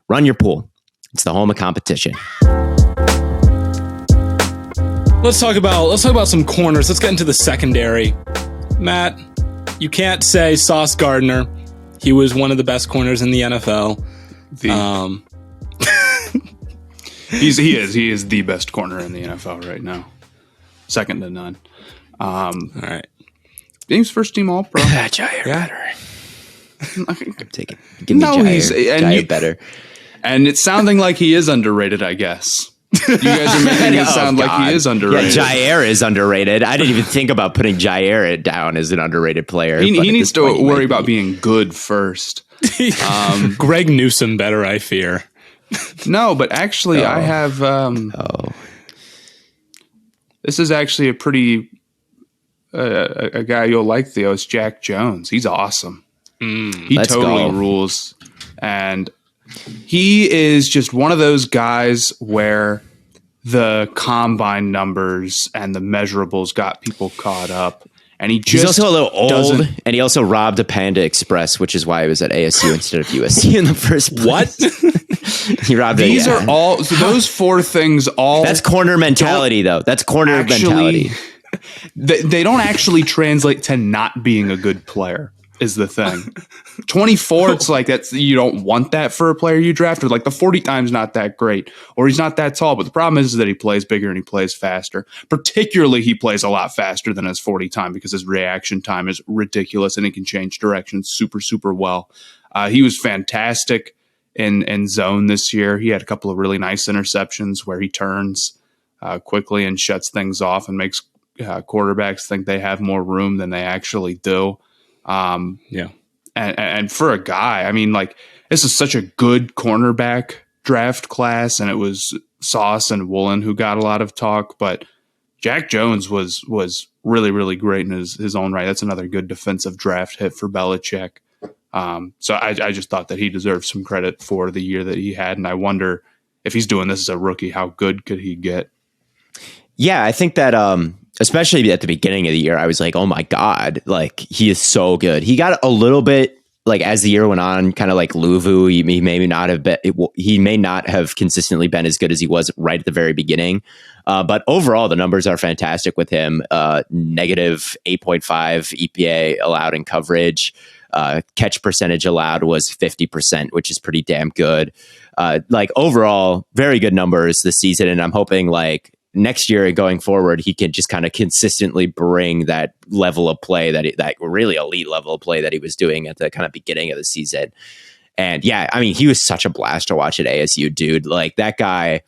Run Your Pool. It's the home of competition. Let's talk about some corners. Let's get into the secondary. Matt, you can't say Sauce Gardner. He was one of the best corners in the NFL. He is the best corner in the NFL right now, second to none. All right, James first team All Pro. Jair better. Take it. Give me No, Jair better. And it's sounding like he is underrated, I guess. You guys are making it sound like he is underrated. Yeah, Jair is underrated. I didn't even think about putting Jair down as an underrated player. He needs to worry about being good first. Greg Newsome better, I fear. No, but actually, I have. This is actually a pretty a guy you'll like, Theo. It's Jack Jones. He's awesome. He totally rules, and he is just one of those guys where the combine numbers and the measurables got people caught up. And he's also a little old, and he also robbed a Panda Express, which is why he was at ASU instead of USC in the first place. What? He robbed These are all, so those four things all... That's corner mentality, though. That's corner mentality. They don't actually translate to not being a good player, is the thing. 24, it's like you don't want that for a player you drafted. Like the 40 time's not that great, or he's not that tall. But the problem is that he plays bigger and he plays faster. Particularly, he plays a lot faster than his 40 time because his reaction time is ridiculous and he can change direction super, super well. He was fantastic in zone this year. He had a couple of really nice interceptions where he turns quickly and shuts things off and makes quarterbacks think they have more room than they actually do. And for a guy, I mean, like, this is such a good cornerback draft class, and it was Sauce and Woolen who got a lot of talk, but Jack Jones was really, really great in his own right. That's another good defensive draft hit for Belichick. So I just thought that he deserved some credit for the year that he had, and I wonder if he's doing this as a rookie, how good could he get? Yeah, I think that especially at the beginning of the year, I was like, oh my God, like, he is so good. He got a little bit, like, as the year went on, kind of like Luvu. He may not have been, he may not have consistently been as good as he was right at the very beginning. But overall, the numbers are fantastic with him. Negative 8.5 EPA allowed in coverage. Catch percentage allowed was 50%, which is pretty damn good. Like, overall, very good numbers this season. And I'm hoping, like, next year and going forward, he can just kind of consistently bring that level of play, that really elite level of play that he was doing at the kind of beginning of the season. And yeah, I mean, he was such a blast to watch at ASU, dude. Like, that guy,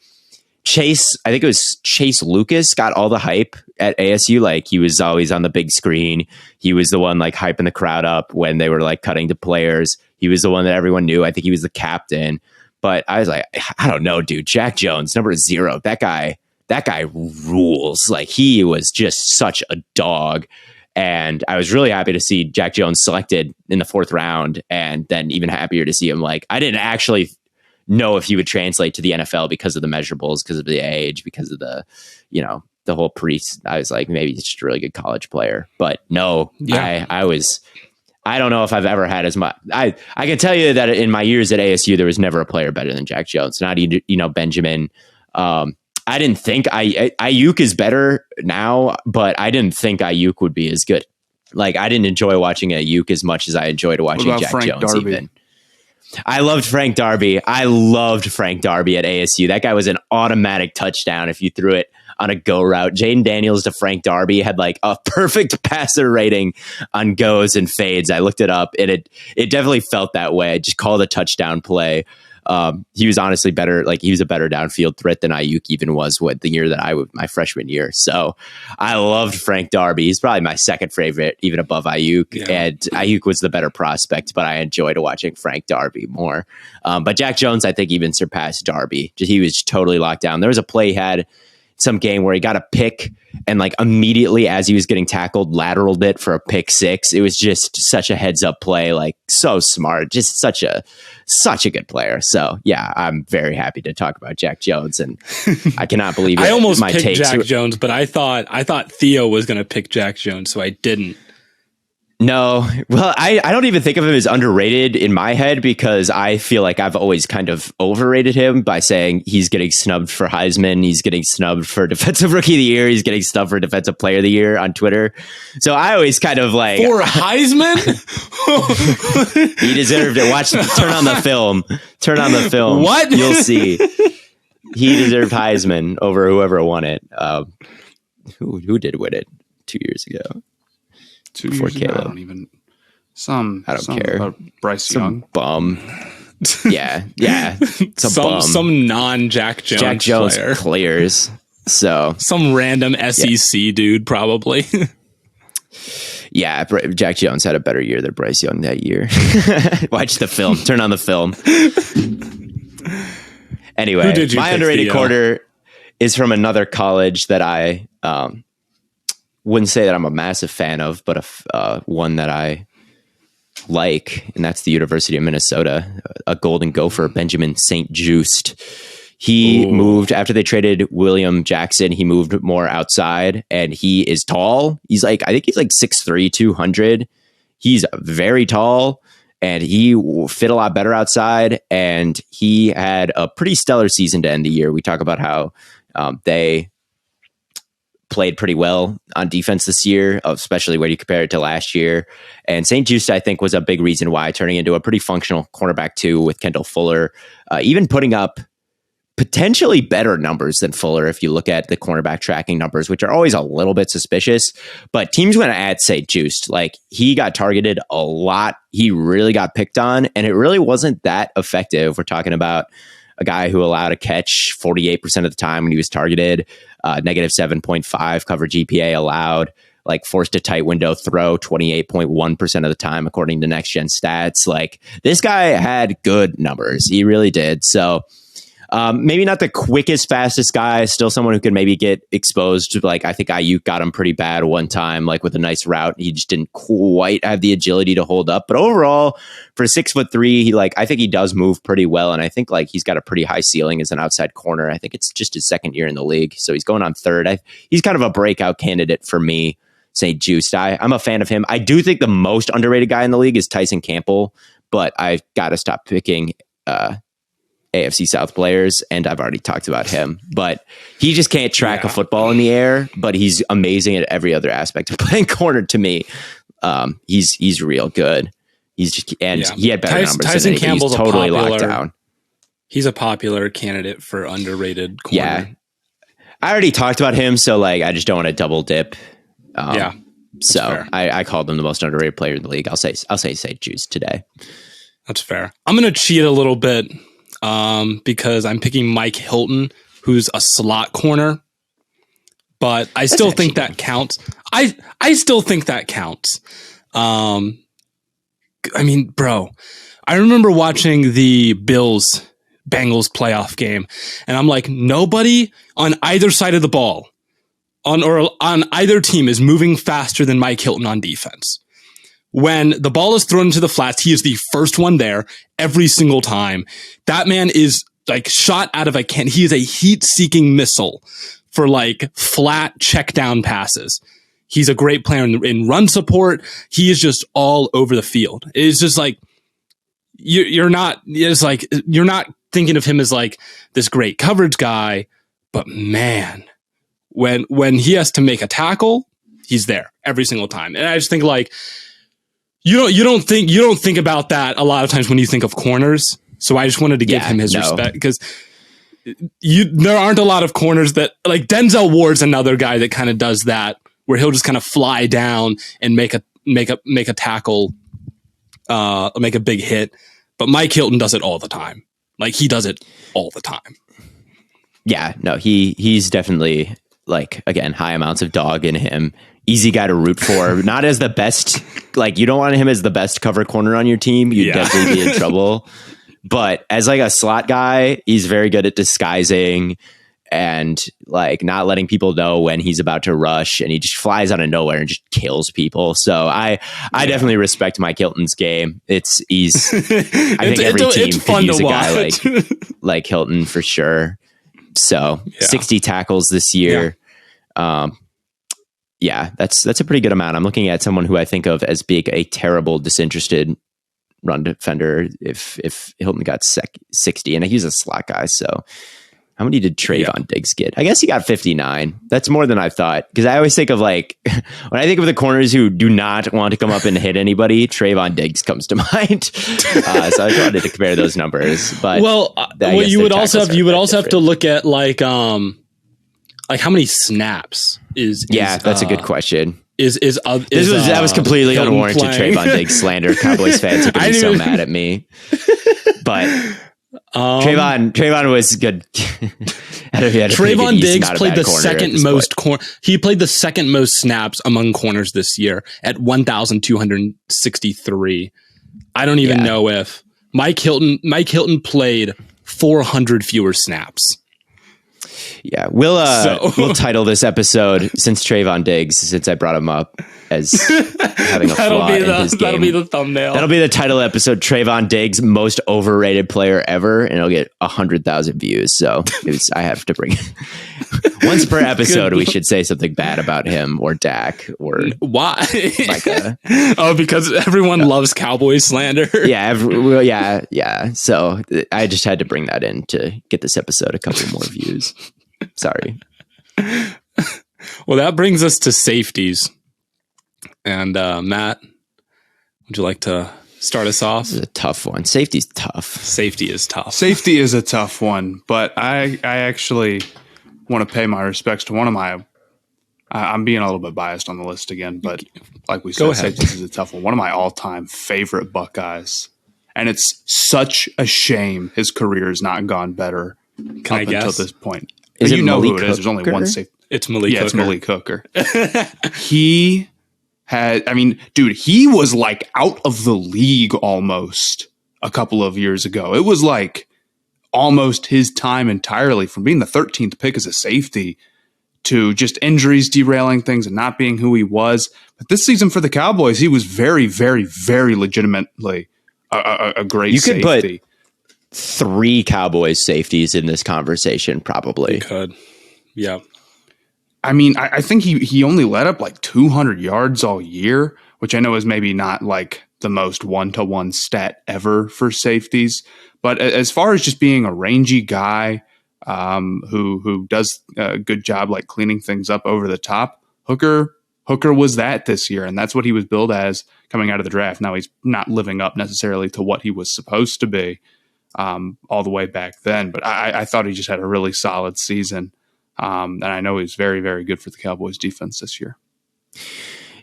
Chase, I think it was Chase Lucas, got all the hype at ASU. Like, he was always on the big screen. He was the one, like, hyping the crowd up when they were, like, cutting to players. He was the one that everyone knew. I think he was the captain. But I was like, I don't know, dude. Jack Jones, number 0. That guy rules. Like, he was just such a dog. And I was really happy to see Jack Jones selected in the 4th round, and then even happier to see him. Like, I didn't actually know if he would translate to the NFL because of the measurables, because of the age, because of the, the whole I was like, maybe he's just a really good college player. But no, yeah. I don't know if I've ever had as much. I can tell you that in my years at ASU, there was never a player better than Jack Jones. Not even, Benjamin. I didn't think Ayuk is better now, but I didn't think Ayuk would be as good. Like, I didn't enjoy watching Ayuk as much as I enjoyed watching Jack Frank Jones. Darby? Even I loved Frank Darby. I loved Frank Darby at ASU. That guy was an automatic touchdown if you threw it on a go route. Jaden Daniels to Frank Darby had like a perfect passer rating on goes and fades. I looked it up, and it definitely felt that way. I just called a touchdown play. He was honestly better. Like he was a better downfield threat than Ayuk even was the year that my freshman year. So I loved Frank Darby. He's probably my second favorite, even above Ayuk. Yeah. And Ayuk was the better prospect, but I enjoyed watching Frank Darby more. But Jack Jones, I think, even surpassed Darby. He was totally locked down. There was a play he had some game where he got a pick and like immediately as he was getting tackled, lateraled it for a pick six. It was just such a heads up play, like so smart, just such a good player. So yeah, I'm very happy to talk about Jack Jones, and I cannot believe it. I almost picked Jack Jones, but I thought Theo was going to pick Jack Jones, so I didn't. No, well, I don't even think of him as underrated in my head because I feel like I've always kind of overrated him by saying he's getting snubbed for Heisman, he's getting snubbed for Defensive Rookie of the Year, he's getting snubbed for Defensive Player of the Year on Twitter. So I always kind of like... For Heisman? He deserved it. Turn on the film. Turn on the film. What? You'll see. He deserved Heisman over whoever won it. Who did win it 2 years ago? 2 years ago, I don't even. I don't care. Bryce Young, bum. Yeah. Some non-Jack Jones, Jack Jones players. So some random SEC dude, probably. Yeah, Jack Jones had a better year than Bryce Young that year. Watch the film. Turn on the film. Anyway, my underrated quarter is from another college that I wouldn't say that I'm a massive fan of, but one that I like, and that's the University of Minnesota. A Golden Gopher, Benjamin St-Juste. He moved after they traded William Jackson. He moved more outside, and he is tall. I think he's like 6'3", 200. He's very tall, and he fit a lot better outside. And he had a pretty stellar season to end the year. We talk about how they played pretty well on defense this year, especially when you compare it to last year. And St-Juste, I think, was a big reason why, turning into a pretty functional cornerback too, with Kendall Fuller, even putting up potentially better numbers than Fuller if you look at the cornerback tracking numbers, which are always a little bit suspicious. But teams went at St-Juste. Like, he got targeted a lot. He really got picked on, and it really wasn't that effective. We're talking about a guy who allowed a catch 48% of the time when he was targeted, negative 7.5 coverage GPA allowed, like forced a tight window throw 28.1% of the time, according to Next Gen Stats. Like, this guy had good numbers. He really did. So maybe not the quickest, fastest guy, still someone who could maybe get exposed to, like, I think Ayuk got him pretty bad one time, like with a nice route. He just didn't quite have the agility to hold up. But overall, for 6'3", I think he does move pretty well. And I think like he's got a pretty high ceiling as an outside corner. I think it's just his second year in the league. So he's going on third. He's kind of a breakout candidate for me, St-Juste. I'm a fan of him. I do think the most underrated guy in the league is Tyson Campbell, but I've got to stop picking AFC South players, and I've already talked about him. But he just can't track a football in the air, but he's amazing at every other aspect of playing corner to me. He's real good. He had better numbers. Tyson Campbell's he's totally locked down. He's a popular candidate for underrated corner. Yeah. I already talked about him, so like I just don't want to double dip. So I called him the most underrated player in the league. I'll say St-Juste today. That's fair. I'm going to cheat a little bit because I'm picking Mike Hilton, who's a slot corner, but I still think that counts. I still think that counts. I mean, bro, I remember watching the Bills-Bengals playoff game, and I'm like, nobody on either side of the ball on either team is moving faster than Mike Hilton on defense. When the ball is thrown into the flats, he is the first one there every single time. That man is like shot out of a can. He is a heat-seeking missile for like flat check down passes. He's a great player in run support. He is just all over the field. It's just like you're not thinking of him as like this great coverage guy, but man, when he has to make a tackle, he's there every single time. And I just think like you don't think about that a lot of times when you think of corners. So I just wanted to give him his respect, because there aren't a lot of corners that, like, Denzel Ward's another guy that kind of does that, where he'll just kind of fly down and make a tackle, make a big hit. But Mike Hilton does it all the time. Like he does it all the time. Yeah, no, he's definitely like, again, high amounts of dog in him. Easy guy to root for. Not as the best, like you don't want him as the best cover corner on your team. You'd definitely be in trouble. But as like a slot guy, he's very good at disguising and like not letting people know when he's about to rush, and he just flies out of nowhere and just kills people. So I definitely respect Mike Hilton's game. I think every team could use a guy like Hilton for sure. So 60 tackles this year. That's a pretty good amount. I'm looking at someone who I think of as being a terrible, disinterested run defender if Hilton got 60, and he's a slot guy. So how many did Trayvon Diggs get? I guess he got 59. That's more than I thought, because I always think of like when I think of the corners who do not want to come up and hit anybody, Trayvon Diggs comes to mind. So I wanted to compare those numbers. But you would also have to look at like how many snaps is that's a good question. That was completely Hilton unwarranted playing? Trayvon Diggs slander. Cowboys fans are going to be so mad at me. But Trayvon was good. Trayvon Diggs played the second most he played the second most snaps among corners this year at 1,263. I don't even know if Mike Hilton played 400 fewer snaps. Yeah, we'll title this episode, since Trayvon Diggs, since I brought him up, as having a flaw in his game. That'll be the thumbnail. That'll be the title episode, Trayvon Diggs, most overrated player ever, and it'll get 100,000 views. So I have to bring once per episode, we should say something bad about him or Dak or why? Because everyone loves Cowboys slander. Yeah. So I just had to bring that in to get this episode a couple more views. Sorry. Well, that brings us to safeties. And Matt, would you like to start us off? This is a tough one. Safety's tough. Safety is tough. Safety is a tough one, but I actually want to pay my respects to one of my. I'm being a little bit biased on the list again, but like we said, safety is a tough one. One of my all-time favorite Buckeyes, and it's such a shame his career has not gone better until this point. Is it know Malik who it is? There's only one safety. It's Malik. Yeah, Hooker. It's Malik Hooker. He was like out of the league almost a couple of years ago. It was like almost his time entirely, from being the 13th pick as a safety to just injuries derailing things and not being who he was. But this season for the Cowboys, he was very, very, very legitimately a great safety. You could put 3 Cowboys safeties in this conversation, probably. You could. Yeah. I mean, I think he only let up like 200 yards all year, which I know is maybe not like the most one-to-one stat ever for safeties. But as far as just being a rangy guy who does a good job like cleaning things up over the top, Hooker was that this year, and that's what he was billed as coming out of the draft. Now he's not living up necessarily to what he was supposed to be all the way back then, but I thought he just had a really solid season. And I know he's very, very good for the Cowboys defense this year.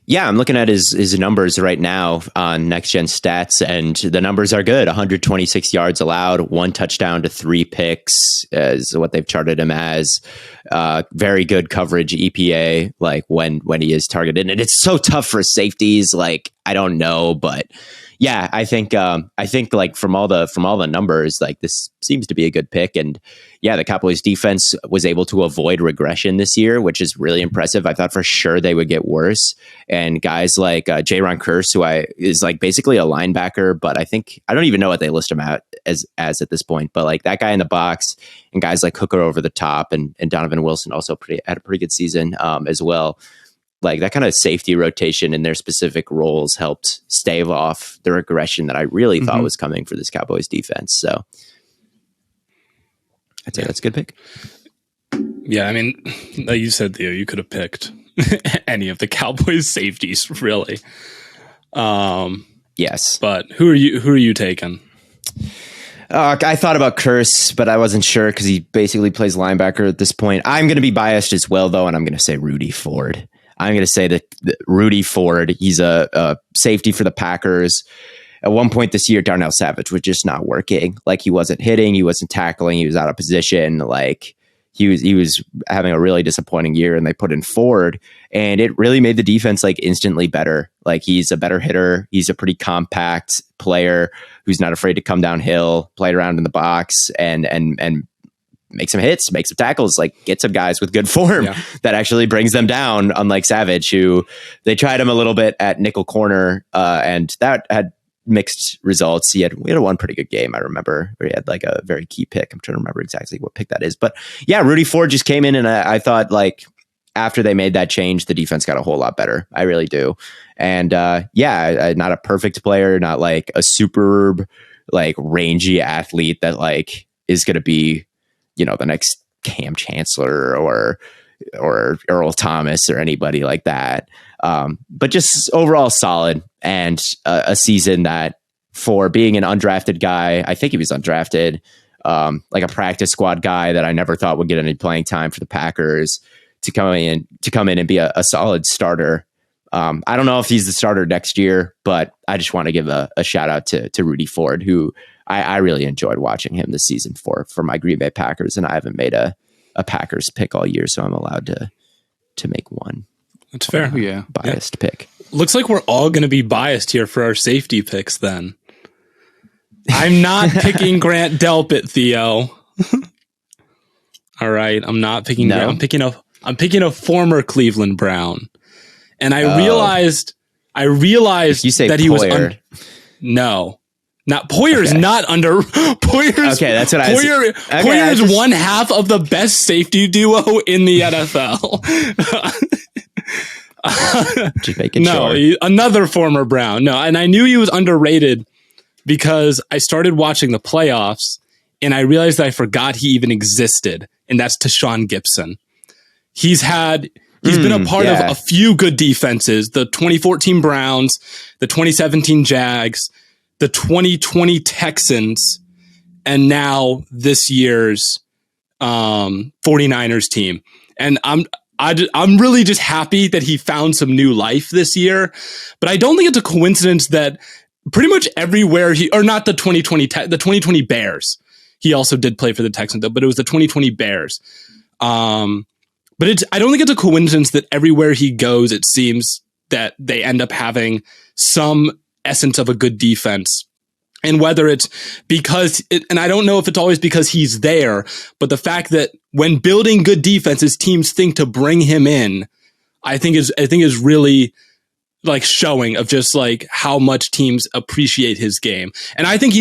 Yeah, I'm looking at his numbers right now on Next Gen Stats, and the numbers are good. 126 yards allowed, 1 touchdown to 3 picks is what they've charted him as. Very good coverage EPA, like when he is targeted. And it's so tough for safeties. Like, I don't know, but yeah, I think like from all the numbers, like this seems to be a good pick. And yeah, the Cowboys defense was able to avoid regression this year, which is really impressive. I thought for sure they would get worse. And guys like Jaron Kearse, who is like basically a linebacker, but I don't even know what they list him out as at this point. But like that guy in the box, and guys like Hooker over the top, and Donovan Wilson also had a pretty good season as well. Like that kind of safety rotation in their specific roles helped stave off the regression that I really thought was coming for this Cowboys defense. So I'd say that's a good pick. Yeah, I mean, like you said, Theo, you could have picked any of the Cowboys safeties, really. Yes, but who are you taking? I thought about Kearse, but I wasn't sure because he basically plays linebacker at this point. I'm going to be biased as well, though, and I'm going to say Rudy Ford. I'm going to say that Rudy Ford, he's a safety for the Packers. at one point this year, Darnell Savage was just not working. Like he wasn't hitting, he wasn't tackling, he was out of position. Like he was having a really disappointing year, and they put in Ford, and it really made the defense like instantly better. Like he's a better hitter. He's a pretty compact player who's not afraid to come downhill, play around in the box, and make some hits, make some tackles, like get some guys with good form that actually brings them down. Unlike Savage, who they tried him a little bit at nickel corner, and that had mixed results. We had one pretty good game, I remember, where he had like a very key pick. I'm trying to remember exactly what pick that is, but yeah, Rudy Ford just came in, and I thought like after they made that change, the defense got a whole lot better. I really do. And not a perfect player, not like a superb, like rangy athlete that like is going to be, the next Cam Chancellor or Earl Thomas or anybody like that. But just overall solid, and a season that, for being an undrafted guy, I think he was undrafted, like a practice squad guy that I never thought would get any playing time for the Packers, to come in and be a solid starter. I don't know if he's the starter next year, but I just want to give a shout out to Rudy Ford, who I really enjoyed watching him this season for my Green Bay Packers, and I haven't made a Packers pick all year, so I'm allowed to make one. That's fair. Biased pick. Looks like we're all going to be biased here for our safety picks then. I'm not picking Grant Delpit, Theo. All right, I'm not picking Grant. I'm picking a former Cleveland Brown. And I realized you say that he was no. Not Poyer's not under Poyer's. Okay, that's what I Poyer. Poyer is one half of the best safety duo in the NFL. Just making sure. Another former Brown. No, and I knew he was underrated because I started watching the playoffs and I realized that I forgot he even existed, and that's Tashawn Gibson. He's been a part of a few good defenses: the 2014 Browns, the 2017 Jags, the 2020 Texans, and now this year's 49ers team. And I'm really just happy that he found some new life this year. But I don't think it's a coincidence that pretty much everywhere the 2020 Bears. He also did play for the Texans, though, but it was the 2020 Bears. But I don't think it's a coincidence that everywhere he goes, it seems that they end up having some essence of a good defense. And whether it's and I don't know if it's always because he's there, but the fact that when building good defenses, teams think to bring him in, I think is really like showing of just like how much teams appreciate his game. And I think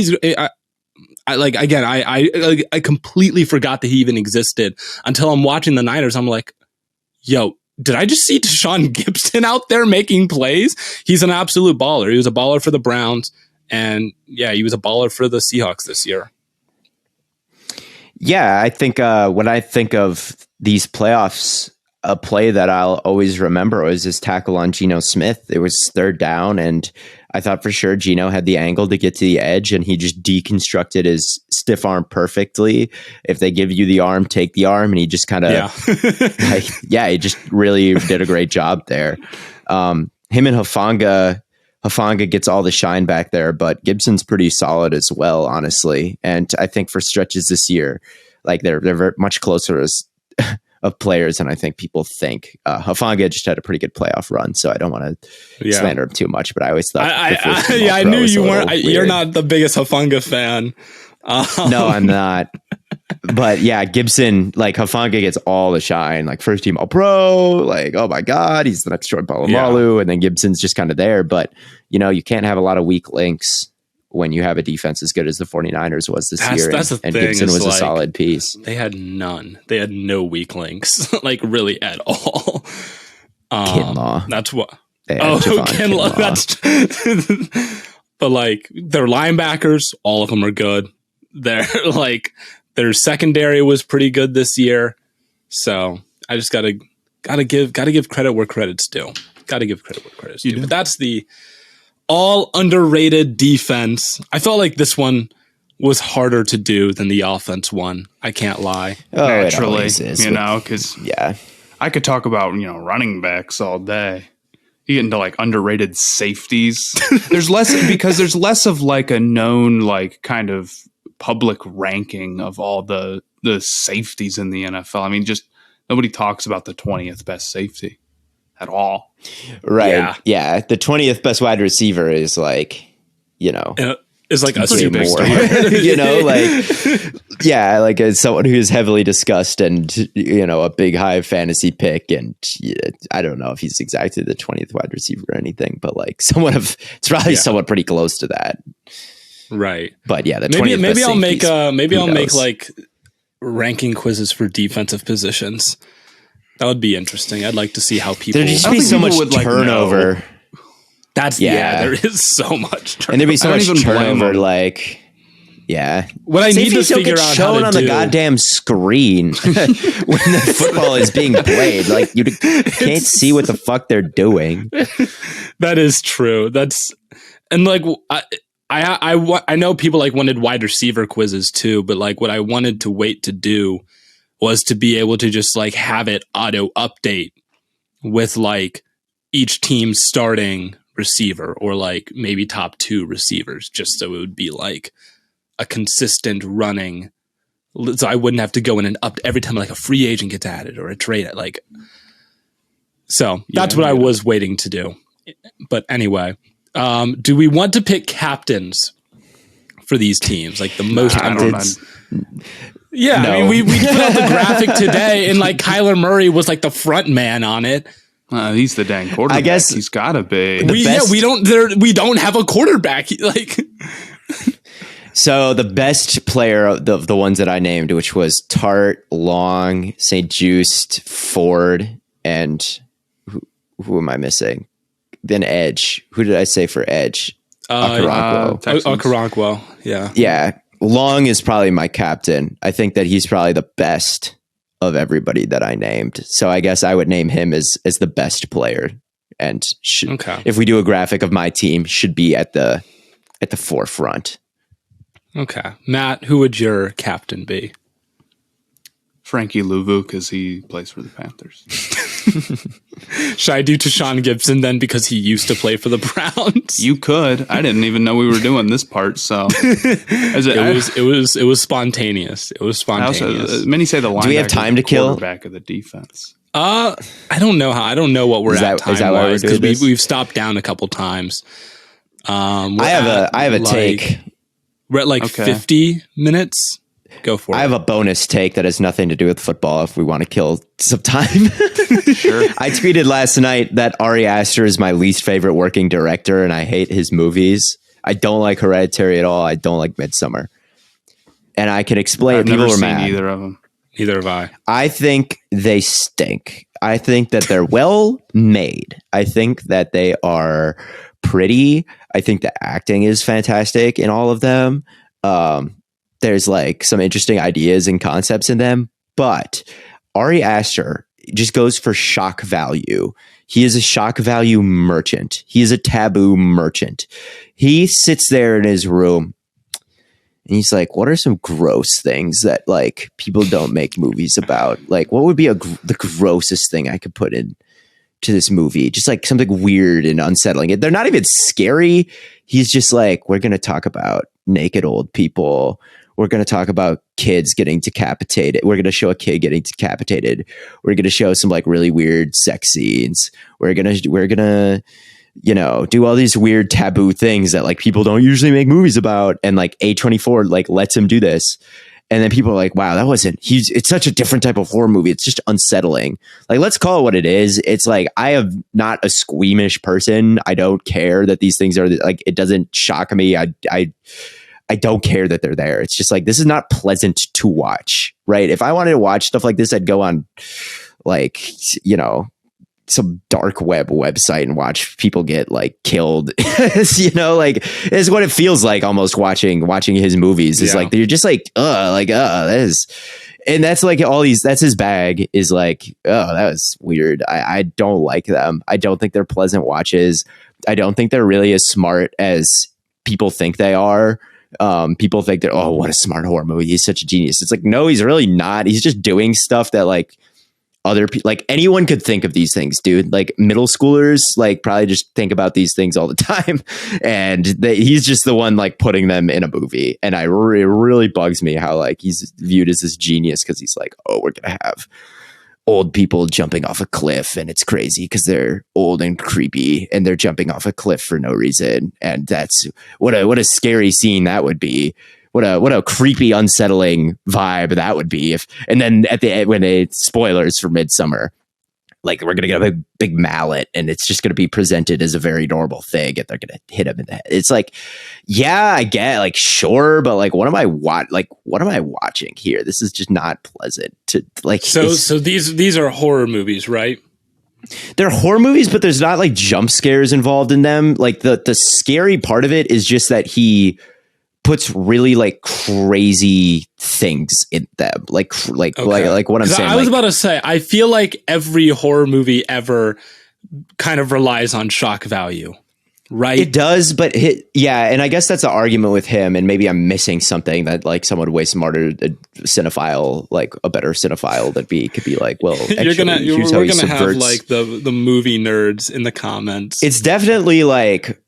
I completely forgot that he even existed until I'm watching the Niners. I'm like, yo, did I just see Tashawn Gibson out there making plays? He's an absolute baller. He was a baller for the Browns, and he was a baller for the Seahawks this year. Yeah, I think when I think of these playoffs, a play that I'll always remember was his tackle on Geno Smith. It was third down, and I thought for sure Geno had the angle to get to the edge, and he just deconstructed his stiff arm perfectly. If they give you the arm, take the arm, and he just kind of, he just really did a great job there. Him and Hufanga gets all the shine back there, but Gibson's pretty solid as well, honestly. And I think for stretches this year, like they're very much closer of players than I think people think. Hufanga just had a pretty good playoff run, so I don't want to slander him too much, but I always thought I knew you weren't. You're not the biggest Hufanga fan. No, I'm not. But yeah, Gibson, like Hufanga gets all the shine, like first team all pro, like, oh my God, he's the next Troy Polamalu. And then Gibson's just kind of there. But, you can't have a lot of weak links when you have a defense as good as the 49ers was this year. And Gibson was a solid piece. They had none. They had no weak links, like really at all. Kinlaw. That's what. Kinlaw. That's. But like their linebackers, all of them are good. They're like their secondary was pretty good this year. So I just gotta give credit where credit's due. Gotta give credit where credit's due. But that's the all underrated defense. I felt like this one was harder to do than the offense one. I can't lie. Naturally, because I could talk about running backs all day. you get into like underrated safeties. There's less of like a known like kind of public ranking of all the safeties in the NFL. I mean, just nobody talks about the 20th best safety at all. Right. Yeah. The 20th best wide receiver is like, is like a pretty big more, story. like as someone who's heavily discussed and, a big high fantasy pick. And I don't know if he's exactly the 20th wide receiver or anything, but like it's probably somewhat pretty close to that. Right. But yeah, maybe I'll make like ranking quizzes for defensive positions. That would be interesting. I'd like to see how people. There'd just be so much turnover. There is so much turnover. And there'd be so much turnover. Like, what I need to figure out how to on do the goddamn screen when the football is being played. Like, you can't see what the fuck they're doing. That is true. And like I know people like wanted wide receiver quizzes too, but like what I wanted to wait to do was to be able to just like have it auto update with like each team's starting receiver or like maybe top 2 receivers, just so it would be like a consistent running. So I wouldn't have to go in and up every time like a free agent gets added or a trade. That's what I was waiting to do. But anyway, do we want to pick captains for these teams? Like the most Yeah, no. I mean, we put out the graphic today, and like Kyler Murray was like the front man on it. He's the dang quarterback. I guess he's got to be. We don't have a quarterback. Like, so the best player of the ones that I named, which was Tart, Long, St. Just, Ford, and who am I missing? Then Edge. Who did I say for Edge? Okoronkwo. Yeah. Yeah. Long is probably my captain. I think that he's probably the best of everybody that I named. So I guess I would name him as the best player. And if we do a graphic of my team, should be at the forefront. Okay. Matt, who would your captain be? Frankie Louvu, because he plays for the Panthers. Should I do Tashawn Gibson then because he used to play for the Browns? You could. I didn't even know we were doing this part. So it was spontaneous. It was spontaneous. Many say the linebacker. Do we have time to kill? Quarterback of the defense. I don't know I don't know what we're at time wise because we've stopped down a couple times. I have a take. We're at like 50 minutes. Go for it. I have a bonus take that has nothing to do with football if we want to kill some time. Sure. I tweeted last night that Ari Aster is my least favorite working director and I hate his movies. I don't like Hereditary at all. I don't like Midsommar. And I can explain. I've never seen mad. Either of them. Neither have I. I think they stink. I think that they're well made. I think that they are pretty. I think the acting is fantastic in all of them. There's like some interesting ideas and concepts in them, but Ari Aster just goes for shock value. He is a shock value merchant. He is a taboo merchant. He sits there in his room and he's like, what are some gross things that like people don't make movies about? Like, what would be the grossest thing I could put in to this movie? Just like something weird and unsettling. They're not even scary. He's just like, we're going to talk about naked old people. We're going to talk about kids getting decapitated. We're going to show a kid getting decapitated. We're going to show some like really weird sex scenes. We're going to, do all these weird taboo things that like people don't usually make movies about. And like A24 like lets him do this. And then people are like, wow, it's such a different type of horror movie. It's just unsettling. Like, let's call it what it is. It's like, I am not a squeamish person. I don't care that these things are like, it doesn't shock me. I don't care that they're there. It's just like, this is not pleasant to watch, right? If I wanted to watch stuff like this, I'd go on like, some dark web website and watch people get like killed. Like it's what it feels like almost watching his movies. Is like, you're just like, that is, and that's like that's his bag is like, that was weird. I don't like them. I don't think they're pleasant watches. I don't think they're really as smart as people think they are. People think that, what a smart horror movie. He's such a genius. It's like, no, he's really not. He's just doing stuff that like other people, like anyone could think of these things, dude. Like middle schoolers, like probably just think about these things all the time. And he's just the one like putting them in a movie. And it really bugs me how like he's viewed as this genius because he's like, oh, we're going to have old people jumping off a cliff and it's crazy because they're old and creepy and they're jumping off a cliff for no reason. And that's what a scary scene that would be. What a creepy, unsettling vibe that would be if. And then at the end, when they spoilers for Midsummer, like we're gonna get a big mallet, and it's just gonna be presented as a very normal thing, and they're gonna hit him in the head. It's like, yeah, I get, like, sure, but like, what am I watching here? This is just not pleasant to like. So these are horror movies, right? They're horror movies, but there's not like jump scares involved in them. Like the scary part of it is just that he puts really like crazy things in them, like what I'm saying. I was about to say, I feel like every horror movie ever kind of relies on shock value, right? It does, but and I guess that's the argument with him. And maybe I'm missing something that like someone way smarter, cinephile, like a better cinephile than me could be like, well, we're gonna have like the movie nerds in the comments. It's definitely like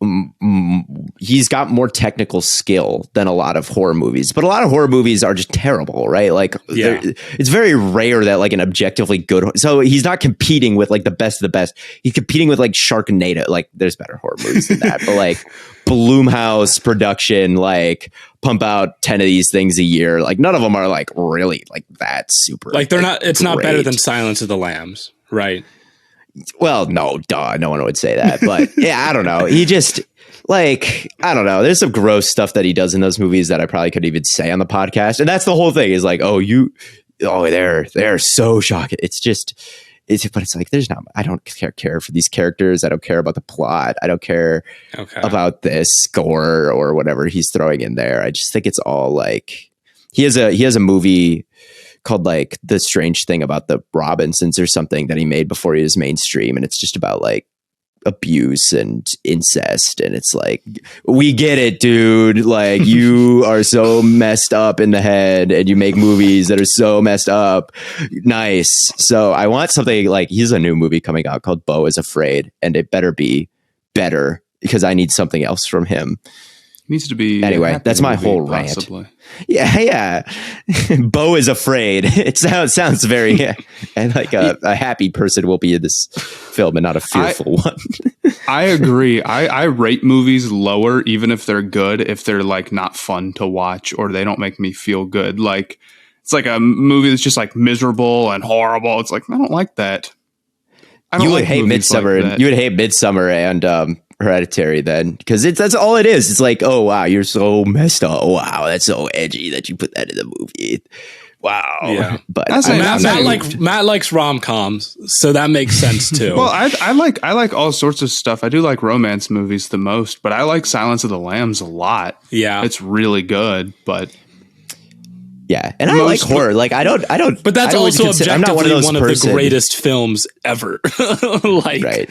he's got more technical skill than a lot of horror movies, but a lot of horror movies are just terrible, right? Like, it's very rare that like an objectively good. So he's not competing with like the best of the best. He's competing with like Sharknado. Like, there's better horror movies than that, but like Blumhouse production, like pump out 10 of these things a year. Like none of them are like really like that super. Like they're not. It's not better than Silence of the Lambs, right? Well, no, duh, no one would say that, but yeah, I don't know. He just like, I don't know. There's some gross stuff that he does in those movies that I probably couldn't even say on the podcast, and that's the whole thing. Is like, they're so shocking. But it's like, there's not, I don't care for these characters. I don't care about the plot. I don't care about this score or whatever he's throwing in there. I just think it's all like, he has a movie called like The Strange Thing About the Robinsons or something that he made before he was mainstream. And it's just about like abuse and incest, and it's like, we get it, dude. Like, you are so messed up in the head and you make movies that are so messed up. Nice. So I want something like, he's a new movie coming out called Beau is Afraid, and it better be better because I need something else from him. Needs to be. Anyway, that's my whole rant. Yeah. Beau is Afraid. It sounds very and like a happy person will be in this film and not a fearful one. I agree. I rate movies lower, even if they're good, if they're like not fun to watch or they don't make me feel good. Like, it's like a movie that's just like miserable and horrible. It's like, I don't like that. You would hate Midsummer. Like, you would hate Midsummer and Hereditary then, because that's all it is. It's like, oh wow, you're so messed up. Oh, wow, that's so edgy that you put that in the movie. Wow. Yeah. But Matt likes rom-coms, so that makes sense too. Well, I like all sorts of stuff. I do like romance movies the most, but I like Silence of the Lambs a lot. Yeah, it's really good, but. Yeah, and I like horror. Like I don't. But that's also objectively one of the greatest films ever. Like, right.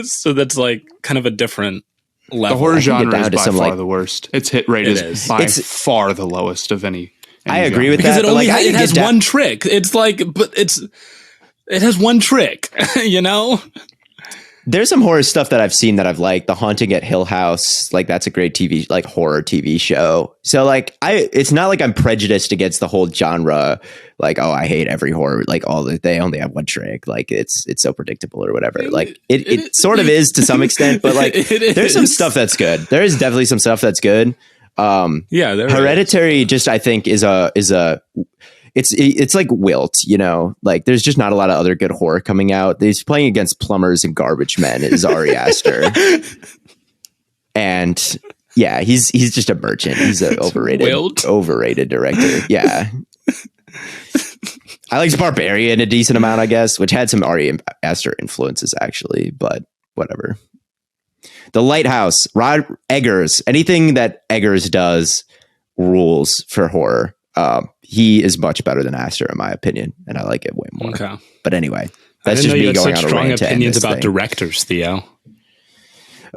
So that's like kind of a different level. The horror genre is by far the worst. Its hit rate is by far the lowest of any. I agree with because that. It has one trick. It's like, but it has one trick. You know. There's some horror stuff that I've seen that I've liked. The Haunting at Hill House, like that's a great horror TV show. So like it's not like I'm prejudiced against the whole genre. Like, oh, I hate every horror. Like they only have one trick. Like it's so predictable or whatever. Like it sort of is to some extent, but like there's some stuff that's good. There is definitely some stuff that's good. Hereditary just I think is a it's like Wilt, you know, like there's just not a lot of other good horror coming out. He's playing against plumbers and garbage men is Ari Aster. And yeah, he's just a merchant. He's an overrated director. Yeah. I like Barbarian a decent amount, I guess, which had some Ari Aster influences actually, but whatever. The Lighthouse, Rod Eggers, anything that Eggers does rules for horror. He is much better than Aster, in my opinion, and I like it way more. Okay. But anyway, that's just me going on a rant. Strong opinions about directors, Theo.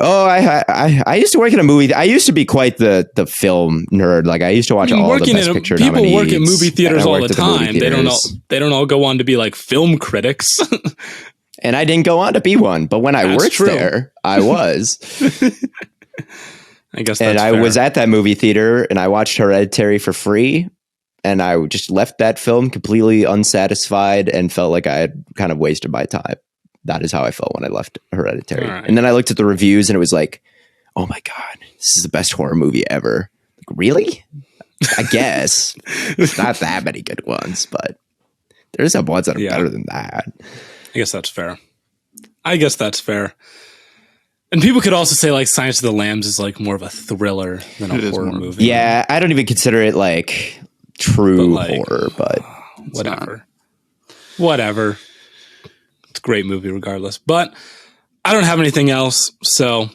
Oh, I used to work in a movie. I used to be quite the film nerd. Like I used to watch all the Best Picture people nominees. Work at movie theaters all the time. Theaters. They don't all go on to be like film critics. And I didn't go on to be one, but when I worked there, I was. I guess that's and I fair. was at that movie theater and I watched Hereditary for free. And I just left that film completely unsatisfied and felt like I had kind of wasted my time. That is how I felt when I left Hereditary. Right. And then I looked at the reviews and it was like, oh my God, this is the best horror movie ever. Like, really? I guess. It's not that many good ones, but there's some ones that are better than that. I guess that's fair. And people could also say like Silence of the Lambs is like more of a thriller than a horror movie. Yeah, I don't even consider it like true horror, but whatever. It's a great movie regardless. But I don't have anything else, so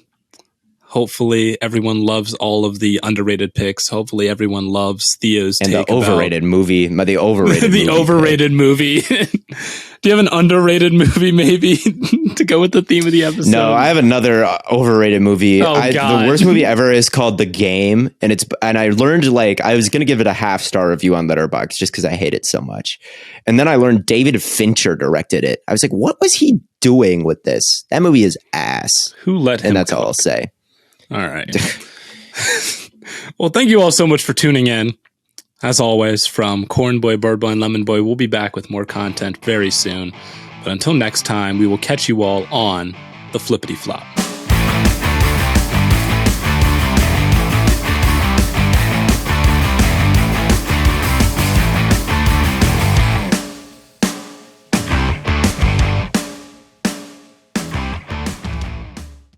hopefully everyone loves all of the underrated picks. Hopefully everyone loves Theo's and take the overrated movie. The overrated the movie overrated movie. Do you have an underrated movie maybe to go with the theme of the episode? No, I have another overrated movie. God. The worst movie ever is called The Game, and I learned like I was going to give it a 5-star review on Letterboxd just because I hate it so much, and then I learned David Fincher directed it. I was like, what was he doing with this? That movie is ass. Who let him? And that's all I'll say. All right. Well, thank you all so much for tuning in. As always, from Corn Boy, Bird Boy, and Lemon Boy, we'll be back with more content very soon. But until next time, we will catch you all on the Flippity Flop.